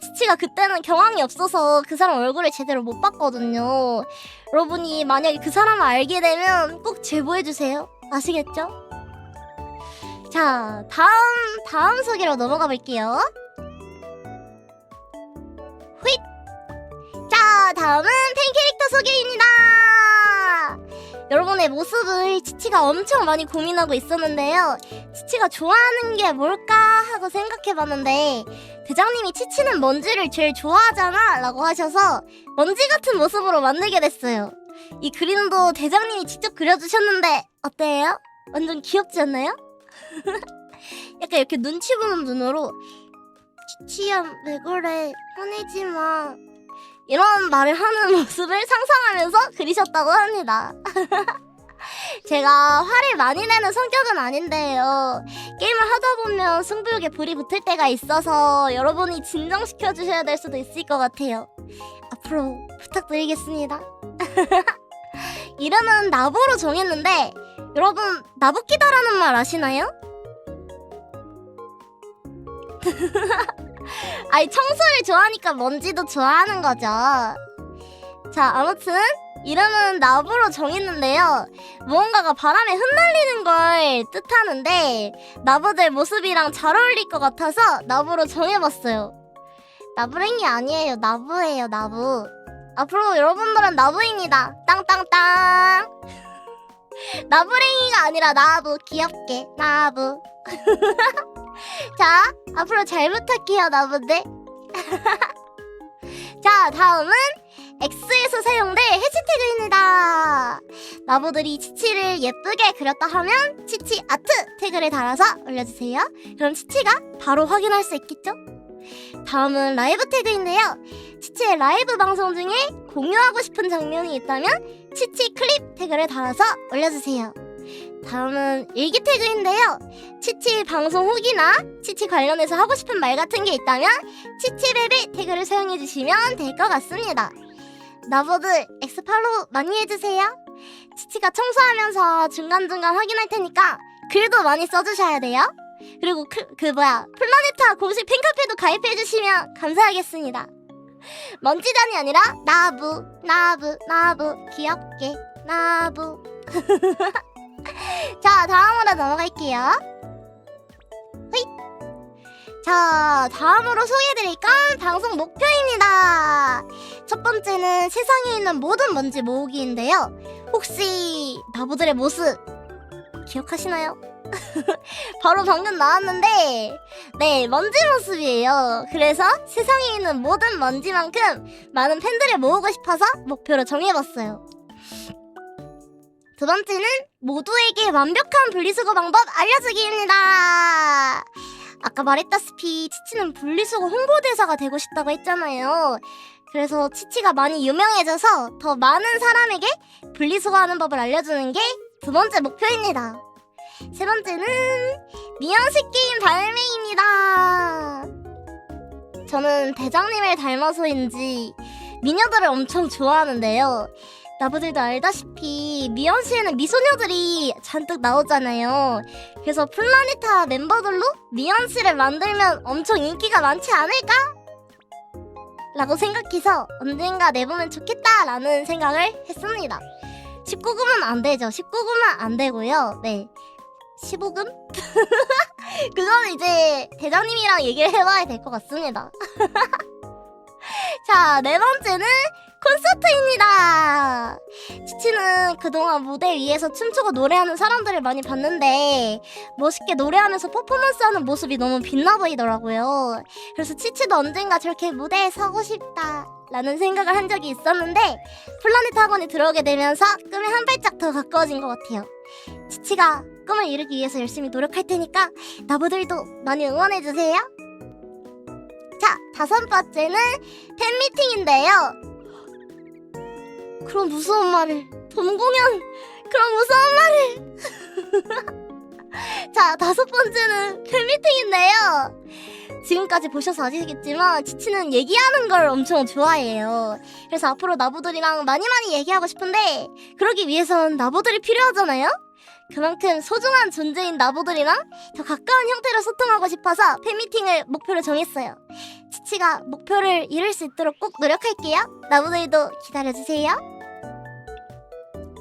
치치가 그때는 경황이 없어서 그 사람 얼굴을 제대로 못 봤거든요. 여러분이 만약에 그 사람을 알게 되면 꼭 제보해주세요. 아시겠죠? 자, 다음 소개로 넘어가 볼게요. 휘잇! 자, 다음은 팬캐릭터 소개입니다. 여러분의 모습을 치치가 엄청 많이 고민하고 있었는데요. 치치가 좋아하는 게 뭘까 하고 생각해봤는데 대장님이 치치는 먼지를 제일 좋아하잖아 라고 하셔서 먼지 같은 모습으로 만들게 됐어요. 이 그림도 대장님이 직접 그려주셨는데 어때요? 완전 귀엽지 않나요? 약간 이렇게 눈치 보는 눈으로 치치야 왜 그래 화내지 마 이런 말을 하는 모습을 상상하면서 그리셨다고 합니다. 제가 화를 많이 내는 성격은 아닌데요. 게임을 하다 보면 승부욕에 불이 붙을 때가 있어서 여러분이 진정시켜 주셔야 될 수도 있을 것 같아요. 앞으로 부탁드리겠습니다. 이름은 나보로 정했는데 여러분 나붓기다라는 말 아시나요? 청소를 좋아하니까 먼지도 좋아하는 거죠. 자, 아무튼 이름은 나부로 정했는데요. 무언가가 바람에 흩날리는 걸 뜻하는데 나부들 모습이랑 잘 어울릴 것 같아서 나부로 정해봤어요. 나부랭이 아니에요. 나부예요. 나부. 앞으로 여러분들은 나부입니다. 땅땅땅. 나부랭이가 아니라 나부. 귀엽게 나부. 자, 앞으로 잘 부탁해요, 나부들. 자, 다음은 X에서 사용될 해시태그입니다. 나부들이 치치를 예쁘게 그렸다 하면 치치 아트 태그를 달아서 올려주세요. 그럼 치치가 바로 확인할 수 있겠죠? 다음은 라이브 태그인데요. 치치의 라이브 방송 중에 공유하고 싶은 장면이 있다면 치치 클립 태그를 달아서 올려주세요. 다음은 일기 태그인데요. 치치 방송 후기나 치치 관련해서 하고 싶은 말 같은 게 있다면 치치베베 태그를 사용해주시면 될 것 같습니다. 나보들 엑스팔로우 많이 해주세요. 치치가 청소하면서 중간중간 확인할 테니까 글도 많이 써주셔야 돼요. 그리고 플라네타 공식 팬카페도 가입해주시면 감사하겠습니다. 먼지단이 아니라 나부 귀엽게 나부. 자, 다음으로 넘어갈게요. 호잇. 자, 다음으로 소개해드릴 건 방송 목표입니다. 첫 번째는 세상에 있는 모든 먼지 모으기인데요. 혹시 나부들의 모습 기억하시나요? 바로 방금 나왔는데 네, 먼지 모습이에요. 그래서 세상에 있는 모든 먼지만큼 많은 팬들을 모으고 싶어서 목표로 정해봤어요. 두 번째는 모두에게 완벽한 분리수거 방법 알려주기입니다. 아까 말했다시피 치치는 분리수거 홍보대사가 되고 싶다고 했잖아요. 그래서 치치가 많이 유명해져서 더 많은 사람에게 분리수거하는 법을 알려주는 게 두 번째 목표입니다. 세 번째는 미연식 게임 발매입니다. 저는 대장님을 닮아서인지 미녀들을 엄청 좋아하는데요. 나부들도 알다시피 미연시에는 미소녀들이 잔뜩 나오잖아요. 그래서 플라네타 멤버들로 미연시를 만들면 엄청 인기가 많지 않을까? 라고 생각해서 언젠가 내보면 좋겠다라는 생각을 했습니다. 19금은 안 되죠. 19금은 안 되고요. 네. 15금? 그건 이제 대장님이랑 얘기를 해봐야 될 것 같습니다. 자, 네 번째는 콘서트입니다. 치치는 그동안 무대 위에서 춤추고 노래하는 사람들을 많이 봤는데 멋있게 노래하면서 퍼포먼스하는 모습이 너무 빛나 보이더라고요. 그래서 치치도 언젠가 저렇게 무대에 서고 싶다 라는 생각을 한 적이 있었는데 플라넷 학원에 들어오게 되면서 꿈에 한 발짝 더 가까워진 것 같아요. 치치가 꿈을 이루기 위해서 열심히 노력할 테니까 나부들도 많이 응원해주세요. 자, 다섯 번째는 팬미팅인데요. 그런 무서운 말을, 돈 공연, 그런 무서운 말을. 자, 다섯 번째는 팬미팅인데요. 지금까지 보셔서 아시겠지만 치치는 얘기하는 걸 엄청 좋아해요. 그래서 앞으로 나부들이랑 많이 얘기하고 싶은데 그러기 위해선 나부들이 필요하잖아요? 그만큼 소중한 존재인 나부들이랑 더 가까운 형태로 소통하고 싶어서 팬미팅을 목표로 정했어요. 치치가 목표를 이룰 수 있도록 꼭 노력할게요. 나부들도 기다려주세요.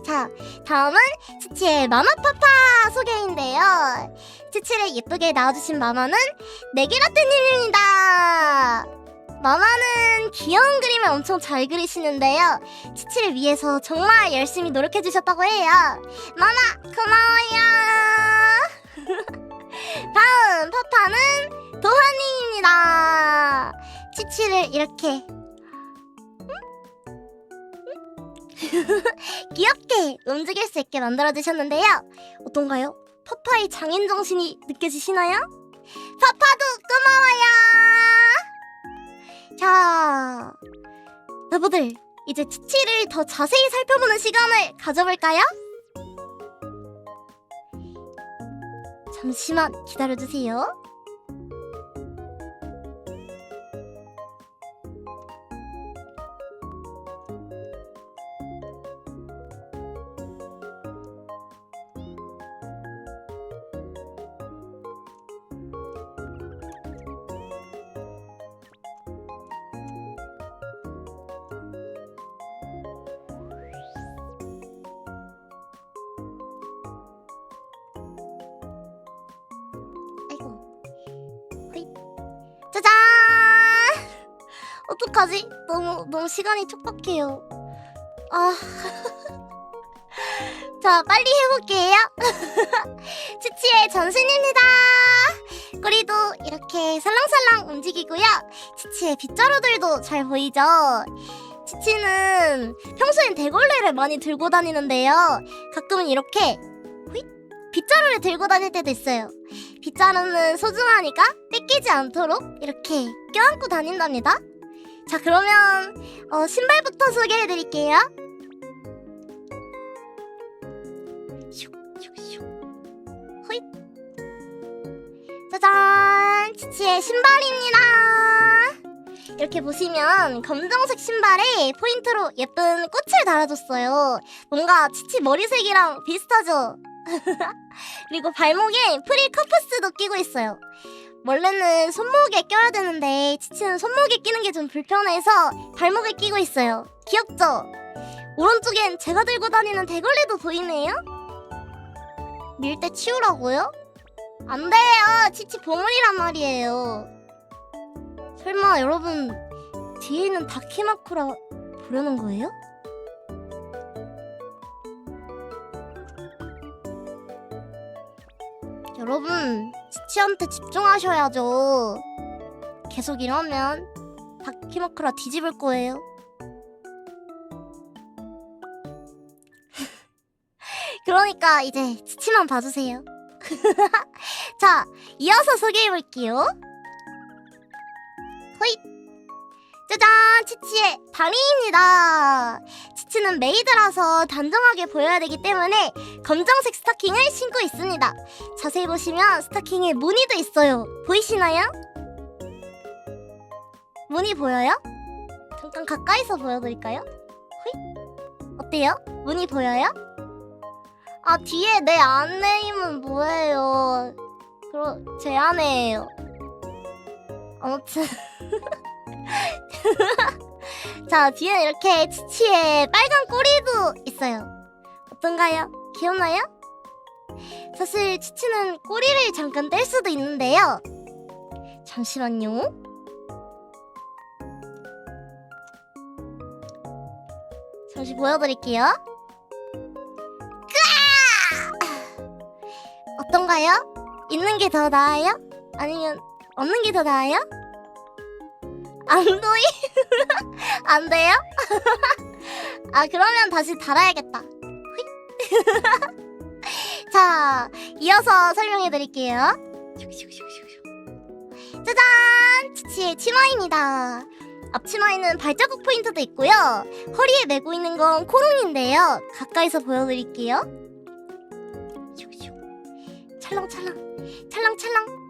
자, 다음은 치치의 마마파파 소개인데요. 치치를 예쁘게 낳아주신 마마는 네게라떼님입니다. 마마는 귀여운 그림을 엄청 잘 그리시는데요. 치치를 위해서 정말 열심히 노력해주셨다고 해요. 마마 고마워요. 다음 파파는 도하님입니다. 치치를 이렇게 귀엽게 움직일 수 있게 만들어주셨는데요. 어떤가요? 파파의 장인정신이 느껴지시나요? 파파도 고마워요. 자, 여러분들 이제 치치를 더 자세히 살펴보는 시간을 가져볼까요? 잠시만 기다려주세요. 짜잔! 어떡하지? 너무 시간이 촉박해요. 아. 자, 빨리 해볼게요. 치치의 전신입니다. 꼬리도 이렇게 살랑살랑 움직이고요. 치치의 빗자루들도 잘 보이죠? 치치는 평소엔 대걸레를 많이 들고 다니는데요. 가끔은 이렇게 빗자루를 들고 다닐 때도 있어요. 빗자루는 소중하니까 뺏기지 않도록 이렇게 껴안고 다닌답니다. 자, 그러면 신발부터 소개해드릴게요. 슉슉슉 호잇. 짜잔! 치치의 신발입니다. 이렇게 보시면 검정색 신발에 포인트로 예쁜 꽃을 달아줬어요. 뭔가 치치 머리색이랑 비슷하죠? 그리고 발목에 프릴 컴퍼스도 끼고 있어요. 원래는 손목에 껴야 되는데 치치는 손목에 끼는 게 좀 불편해서 발목에 끼고 있어요. 귀엽죠? 오른쪽엔 제가 들고 다니는 대걸레도 보이네요? 밀 때 치우라고요? 안 돼요! 치치 보물이란 말이에요. 설마 여러분 뒤에 있는 다키마쿠라 보려는 거예요? 여러분 치치한테 집중하셔야죠. 계속 이러면 다키마쿠라 뒤집을 거예요. 그러니까 이제 치치만 봐주세요. 자, 이어서 소개해볼게요. 호잇! 짜잔! 치치의 다리입니다. 치치는 메이드라서 단정하게 보여야 되기 때문에 검정색 스타킹을 신고 있습니다. 자세히 보시면 스타킹에 무늬도 있어요. 보이시나요? 무늬 보여요? 잠깐 가까이서 보여드릴까요? 호잇? 어때요? 무늬 보여요? 아, 뒤에 내 안네임은 뭐예요? 제 아내예요. 아무튼 자, 뒤에는 이렇게 치치의 빨간 꼬리도 있어요. 어떤가요? 귀엽나요? 사실 치치는 꼬리를 잠깐 뗄 수도 있는데요. 잠시만요. 잠시 보여드릴게요. 어떤가요? 있는 게 더 나아요? 아니면 없는 게 더 나아요? 안 보이? 안 돼요? 아, 그러면 다시 달아야겠다. 자, 이어서 설명해 드릴게요. 짜잔! 치치의 치마입니다. 앞치마에는 발자국 포인트도 있고요. 허리에 메고 있는 건 코롱인데요. 가까이서 보여드릴게요. 찰랑찰랑, 찰랑찰랑.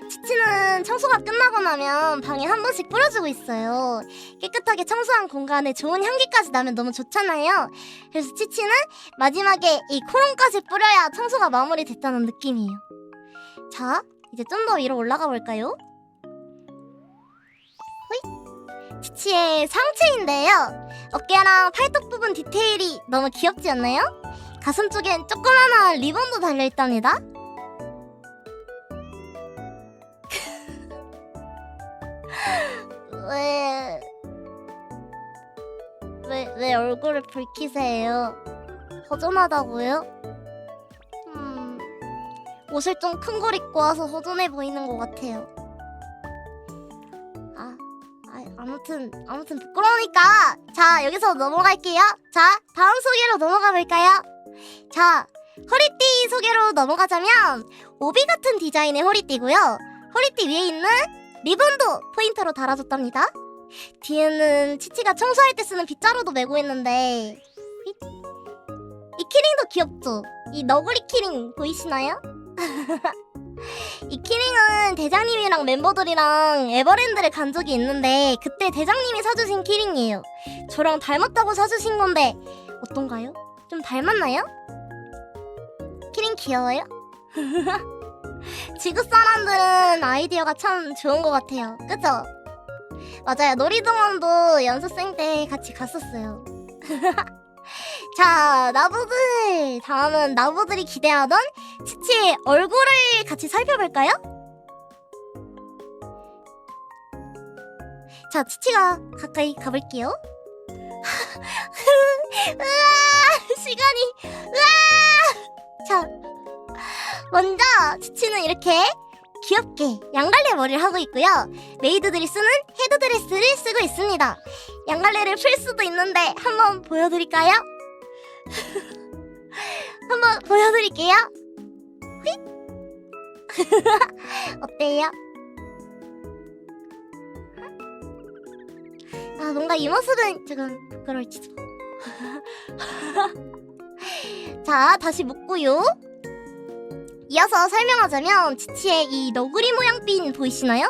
치치는 청소가 끝나고 나면 방에 한 번씩 뿌려주고 있어요. 깨끗하게 청소한 공간에 좋은 향기까지 나면 너무 좋잖아요. 그래서 치치는 마지막에 이 코롱까지 뿌려야 청소가 마무리됐다는 느낌이에요. 자, 이제 좀 더 위로 올라가 볼까요? 호잇! 치치의 상체인데요. 어깨랑 팔뚝 부분 디테일이 너무 귀엽지 않나요? 가슴 쪽엔 조그마한 리본도 달려있답니다. 왜 얼굴을 붉히세요? 허전하다고요? 옷을 좀 큰 걸 입고 와서 허전해 보이는 것 같아요. 아무튼 부끄러우니까 자, 여기서 넘어갈게요. 자, 다음 소개로 넘어가 볼까요? 자, 허리띠 소개로 넘어가자면 오비 같은 디자인의 허리띠고요. 허리띠 위에 있는 리본도 포인트로 달아줬답니다. 뒤에는 치치가 청소할 때 쓰는 빗자루도 메고 있는데 이 키링도 귀엽죠? 이 너구리 키링 보이시나요? 이 키링은 대장님이랑 멤버들이랑 에버랜드를 간 적이 있는데 그때 대장님이 사주신 키링이에요. 저랑 닮았다고 사주신 건데 어떤가요? 좀 닮았나요? 키링 귀여워요? 지구 사람들은 아이디어가 참 좋은 것 같아요. 그죠? 맞아요. 놀이동원도 연습생 때 같이 갔었어요. 자, 나부들! 다음은 나부들이 기대하던 치치의 얼굴을 같이 살펴볼까요? 자, 치치가 가까이 가볼게요. 으아! 시간이! 으아! 자, 먼저 치치는 이렇게 귀엽게 양갈래 머리를 하고 있고요. 메이드들이 쓰는 헤드드레스를 쓰고 있습니다. 양갈래를 풀 수도 있는데 한번 보여드릴까요? 한번 보여드릴게요. 어때요? 아, 뭔가 이 모습은 조금 부끄러울지도. 자, 다시 묶고요. 이어서 설명하자면 치치의 이 너구리 모양 핀 보이시나요?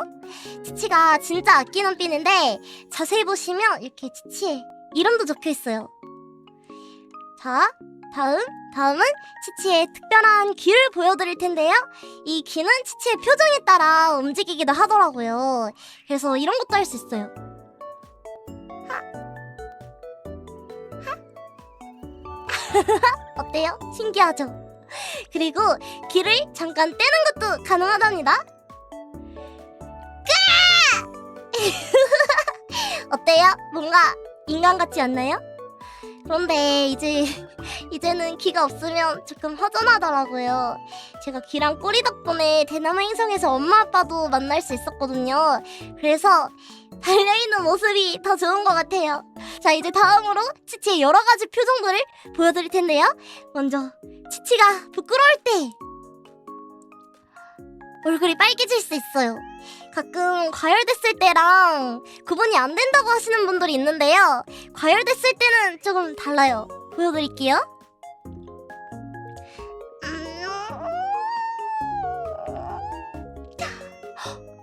치치가 진짜 아끼는 핀인데 자세히 보시면 이렇게 치치의 이름도 적혀있어요. 자, 다음은 치치의 특별한 귀를 보여드릴 텐데요. 이 귀는 치치의 표정에 따라 움직이기도 하더라고요. 그래서 이런 것도 할 수 있어요. 어때요? 신기하죠? 그리고 귀를 잠깐 떼는 것도 가능하답니다. 어때요? 뭔가 인간 같지 않나요? 그런데 이제는 귀가 없으면 조금 허전하더라고요. 제가 귀랑 꼬리 덕분에 대나무 행성에서 엄마 아빠도 만날 수 있었거든요. 그래서 달려있는 모습이 더 좋은 것 같아요. 자, 이제 다음으로 치치의 여러 가지 표정들을 보여드릴 텐데요. 먼저 치치가 부끄러울 때 얼굴이 빨개질 수 있어요. 가끔 과열됐을 때랑 구분이 안 된다고 하시는 분들이 있는데요. 과열됐을 때는 조금 달라요. 보여드릴게요.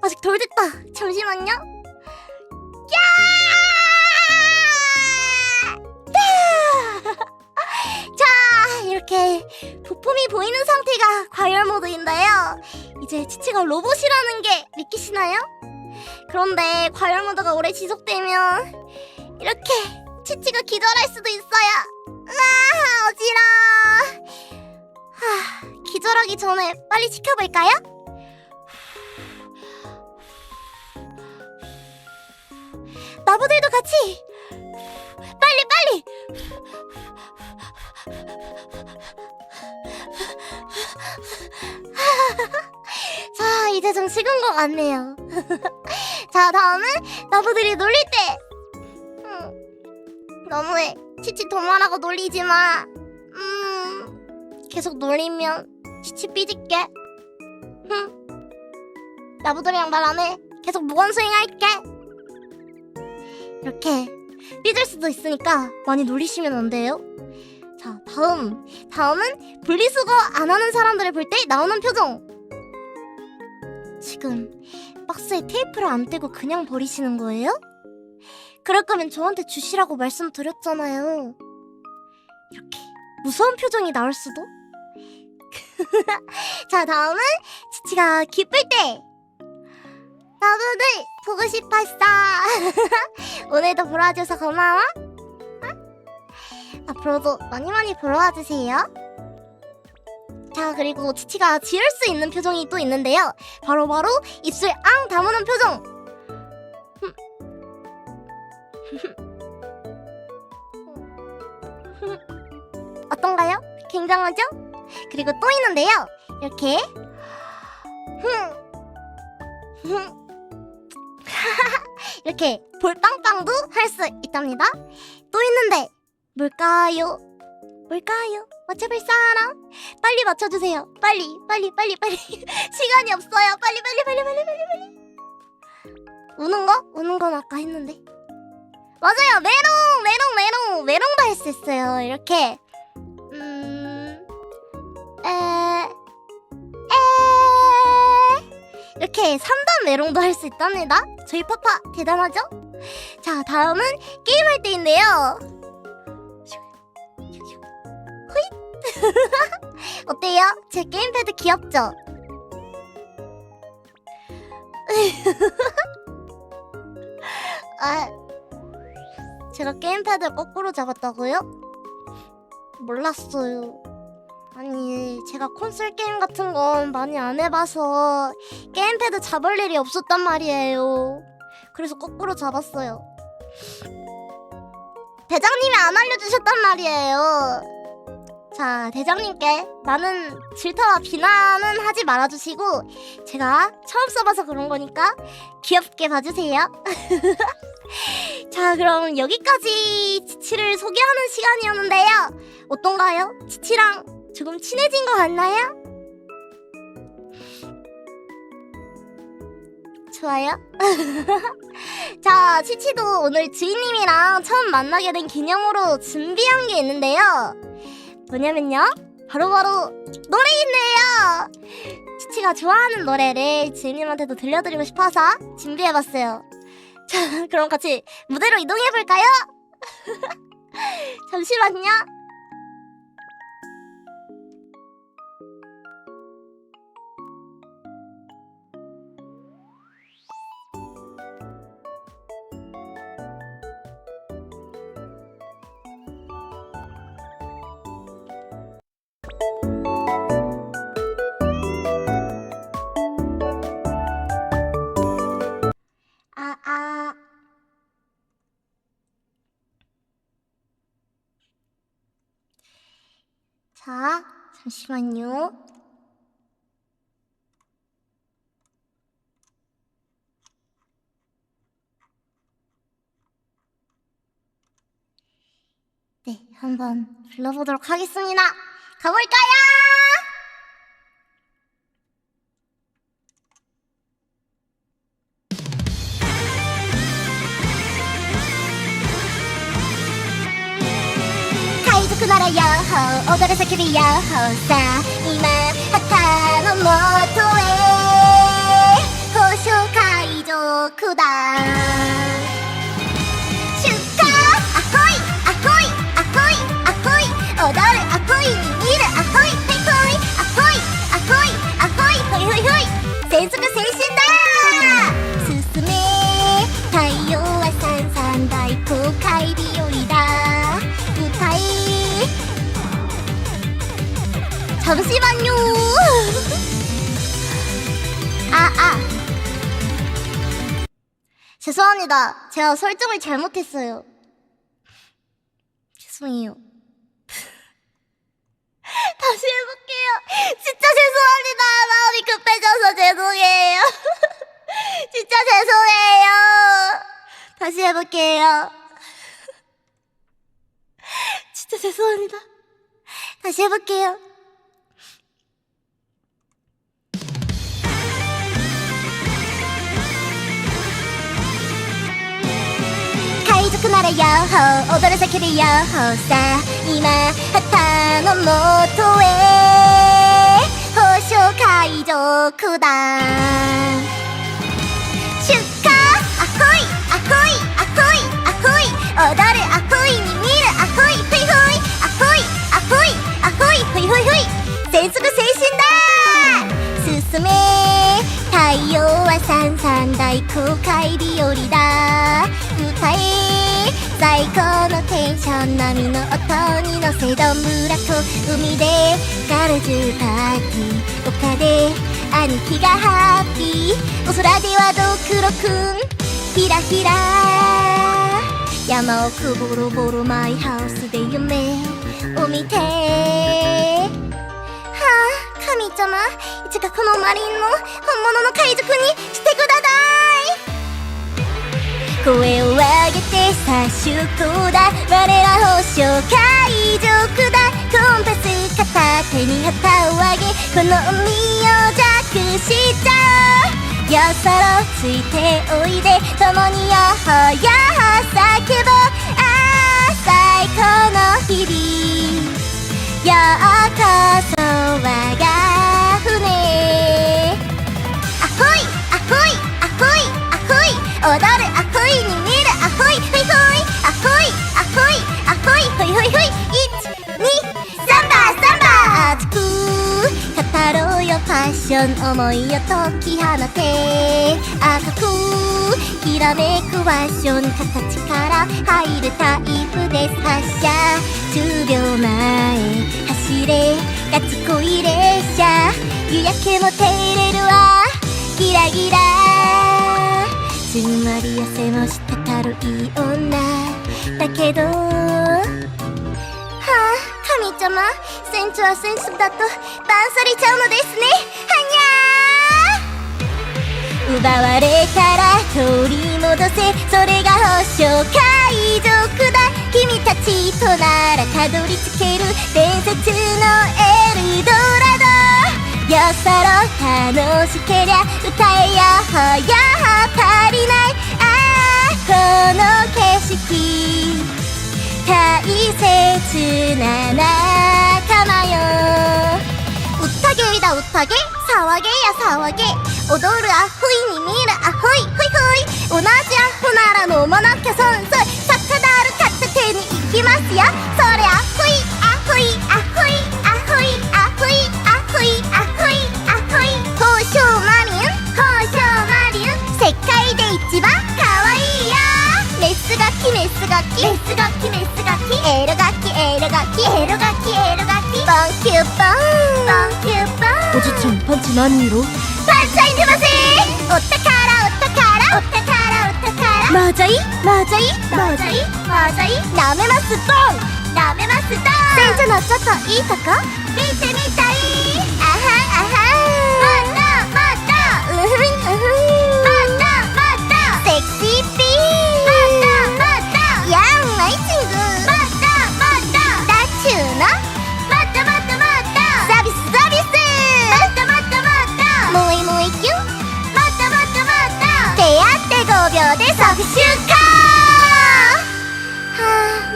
아직 덜 됐다. 잠시만요. 야! 자, 이렇게 부품이 보이는 상태가 과열 모드인데요. 이제 치치가 로봇이라는 게 믿기시나요? 그런데 과열 모드가 오래 지속되면 이렇게 치치가 기절할 수도 있어요. 으아, 어지러워. 기절하기 전에 빨리 지켜볼까요? 나부들도 같이 빨리. 자, 이제 좀 식은 것 같네요. 자, 다음은 나부들이 놀릴 때. 너무해. 치치 도마라고 놀리지 마. 계속 놀리면 치치 삐질게. 나부들이랑 말 안 해. 계속 무건수행 할게. 이렇게 삐질 수도 있으니까 많이 놀리시면 안 돼요. 자, 다음은 분리수거 안 하는 사람들을 볼 때 나오는 표정. 지금 박스에 테이프를 안 떼고 그냥 버리시는 거예요? 그럴 거면 저한테 주시라고 말씀드렸잖아요. 이렇게 무서운 표정이 나올 수도? 자, 다음은 치치가 기쁠 때. 나부들 보고 싶었어. 오늘도 보러 와줘서 고마워. 앞으로도 많이 보러 와주세요. 자, 그리고 치치가 지을 수 있는 표정이 또 있는데요. 바로 입술 앙 다무는 표정. 어떤가요? 굉장하죠? 그리고 또 있는데요. 이렇게 이렇게 볼빵빵도 할 수 있답니다. 또 있는데 뭘까요? 맞춰볼 사람? 빨리 맞춰주세요. 빨리. 시간이 없어요. 빨리. 우는 건 아까 했는데. 맞아요. 메롱도 할 수 있어요. 이렇게 이렇게 3단 메롱도 할 수 있답니다. 저희 파파 대단하죠? 자, 다음은 게임할 때인데요. 어때요? 제 게임패드 귀엽죠? 제가 게임패드를 거꾸로 잡았다고요? 몰랐어요. 아니, 제가 콘솔 게임 같은 건 많이 안 해봐서 게임패드 잡을 일이 없었단 말이에요. 그래서 거꾸로 잡았어요. 대장님이 안 알려주셨단 말이에요. 자, 대장님께 많은 질타와 비난은 하지 말아주시고 제가 처음 써봐서 그런 거니까 귀엽게 봐주세요. 자, 그럼 여기까지 치치를 소개하는 시간이었는데요. 어떤가요? 치치랑 조금 친해진 것 같나요? 좋아요? 자, 치치도 오늘 주인님이랑 처음 만나게 된 기념으로 준비한 게 있는데요. 뭐냐면요, 바로 노래인데요. 치치가 좋아하는 노래를 주인님한테도 들려드리고 싶어서 준비해봤어요. 자, 그럼 같이 무대로 이동해볼까요? 잠시만요. 자, 잠시만요. 네, 한번 불러보도록 하겠습니다. 가볼까요? らよ踊る叫びよさあ今旗のもとへ交渉会場九段出荷アホイアホイアホイアホイ踊るアホイに見るアホイほいほいアホイアホイアホイほいほいほい全速青春だ進め太陽はさんさん大公開日和だ歌え잠시만요 죄송합니다. 제가 설정을 잘못했어요. 죄송해요. 다시 해볼게요. 진짜 죄송합니다. 마음이 급해져서 죄송해요. 진짜 죄송해요. 다시 해볼게요. 진짜 죄송합니다. 다시 해볼게요.海賊ならよ踊る叫びよさあ今旗のもとへ交渉会場九段出荷アホイアホイアホイアホイ踊るアホイに見るアホイほいほいアホイアホイアホイほいほいほい全速青春だ進め太陽はさんさん大公開日和だ歌え最高のテンション波の音に乗せどんぶらと海でガルジュパーティー丘で兄貴がハッピーお空ではドクロくんひらひら山奥ボロボロマイハウスで夢を見てはあ神様いつかこのマリンの本物の海賊にしてください声を上げてさ祝だ我ら宝生海賊だコンパス片手に旗を上げこの海を弱しちゃうよそろついておいで共によほよほ叫ぼうああ最高の日々ようこそ我が船アホイアホイアホイアホイ踊るアホイに見るアホイほいほいアホイアホイアホイほいほいほい123番熱く語ろうよファッション思いを解き放て赤くきらめくファッション形から入るタイプです発車10秒前走れガチ恋列車夕焼けも照れるわギラギラつまり痩せもした軽い女だけどはあ神様センチはセンチだとバンされちゃうのですねはにゃー奪われたら取り戻せそれが宝生海賊だ君たちとならたどり着ける伝説のエルドラドよそろ楽しけりゃ歌えよほよほ足りないああこの景色大切な仲間よ宴だ宴騒げや騒げ踊るアホイに見るアホイホイホイ同じアホなら飲まなきゃ損そいサッカダール片手に行きますよそれアホイアホイアホイアホイアホイアホイアホイアホイ宝生マリン宝生マリン世界で一番可愛いよメスガキメスガキメスガキメスガキエロガキエロガキエロガキエロガキボンキュボンボンキュボンおじちゃんパンチ何色パンチャイ出ませんおったからおったからおったからおったからマージャイマージャイマージャイマージャイなめますドンなめますドンセンチのちょっといいとこ見てみたいあはんあはんもっともっとうんふんうんふんもっともっとセクシーピーもっともっとヤンマイチングもっともっとダッチューのもっともっともっとサービスサービスもっともっともっともういもういキュンもっともっともっと出会って5秒で即終かはあ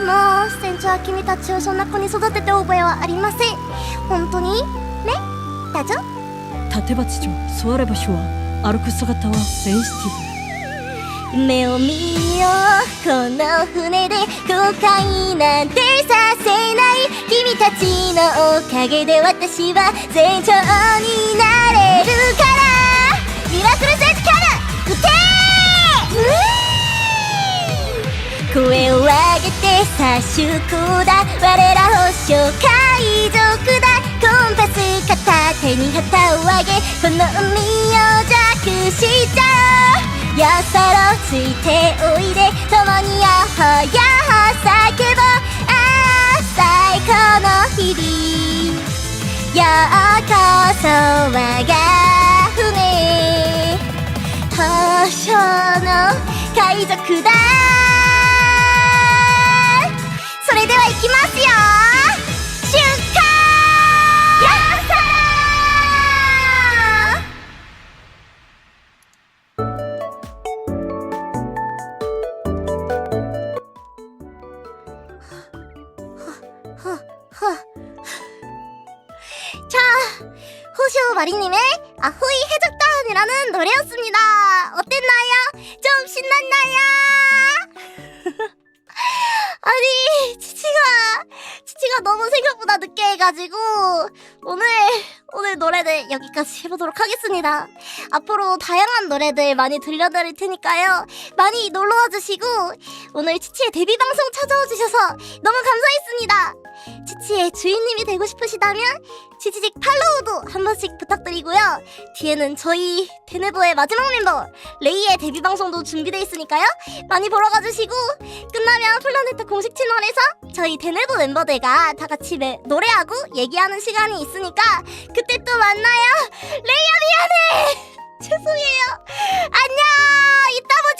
もう船長は君たちをそんな子に育てて覚えはありません。本当にね、ダジョ。立鉢城座る場所は歩く姿はセンシティブ。夢を見よう、この船で後悔なんてさせない。君たちのおかげで私は成長になれるから。ミラクルセスキャラ撃てー、声を上げてさ出航だ。我ら星を海賊だ。コンパス片手に旗を上げ、この海を弱しちゃおう。やそろついておいで、共にやほやほ叫ぼう。ああ最高の日々、ようこそ我が船、宝生の海賊だ。それでは行きますよ、出航。やった자, 호쇼 마리님의 아호이 해적단이라는 노래였습니다. 어땠나요? 좀 신났나요? 아니, 치치가 너무 생각보다 늦게 해가지고 오늘 노래들 여기까지 해보도록 하겠습니다. 앞으로 다양한 노래들 많이 들려드릴 테니까요. 많이 놀러와 주시고, 오늘 치치의 데뷔 방송 찾아와 주셔서 너무 감사했습니다. 치치의 주인님이 되고 싶으시다면 치치직 팔로우도 한 번씩 부탁드리고요. 뒤에는 저희 데네보의 마지막 멤버 레이의 데뷔 방송도 준비되어 있으니까요. 많이 보러 가주시고, 끝나면 플라네트 공식 채널에서 저희 데네보 멤버들과 다 같이 노래하고 얘기하는 시간이 있으니까 그때 또 만나요. 레이야 미안해. 죄송해요. 안녕. 이따 보자.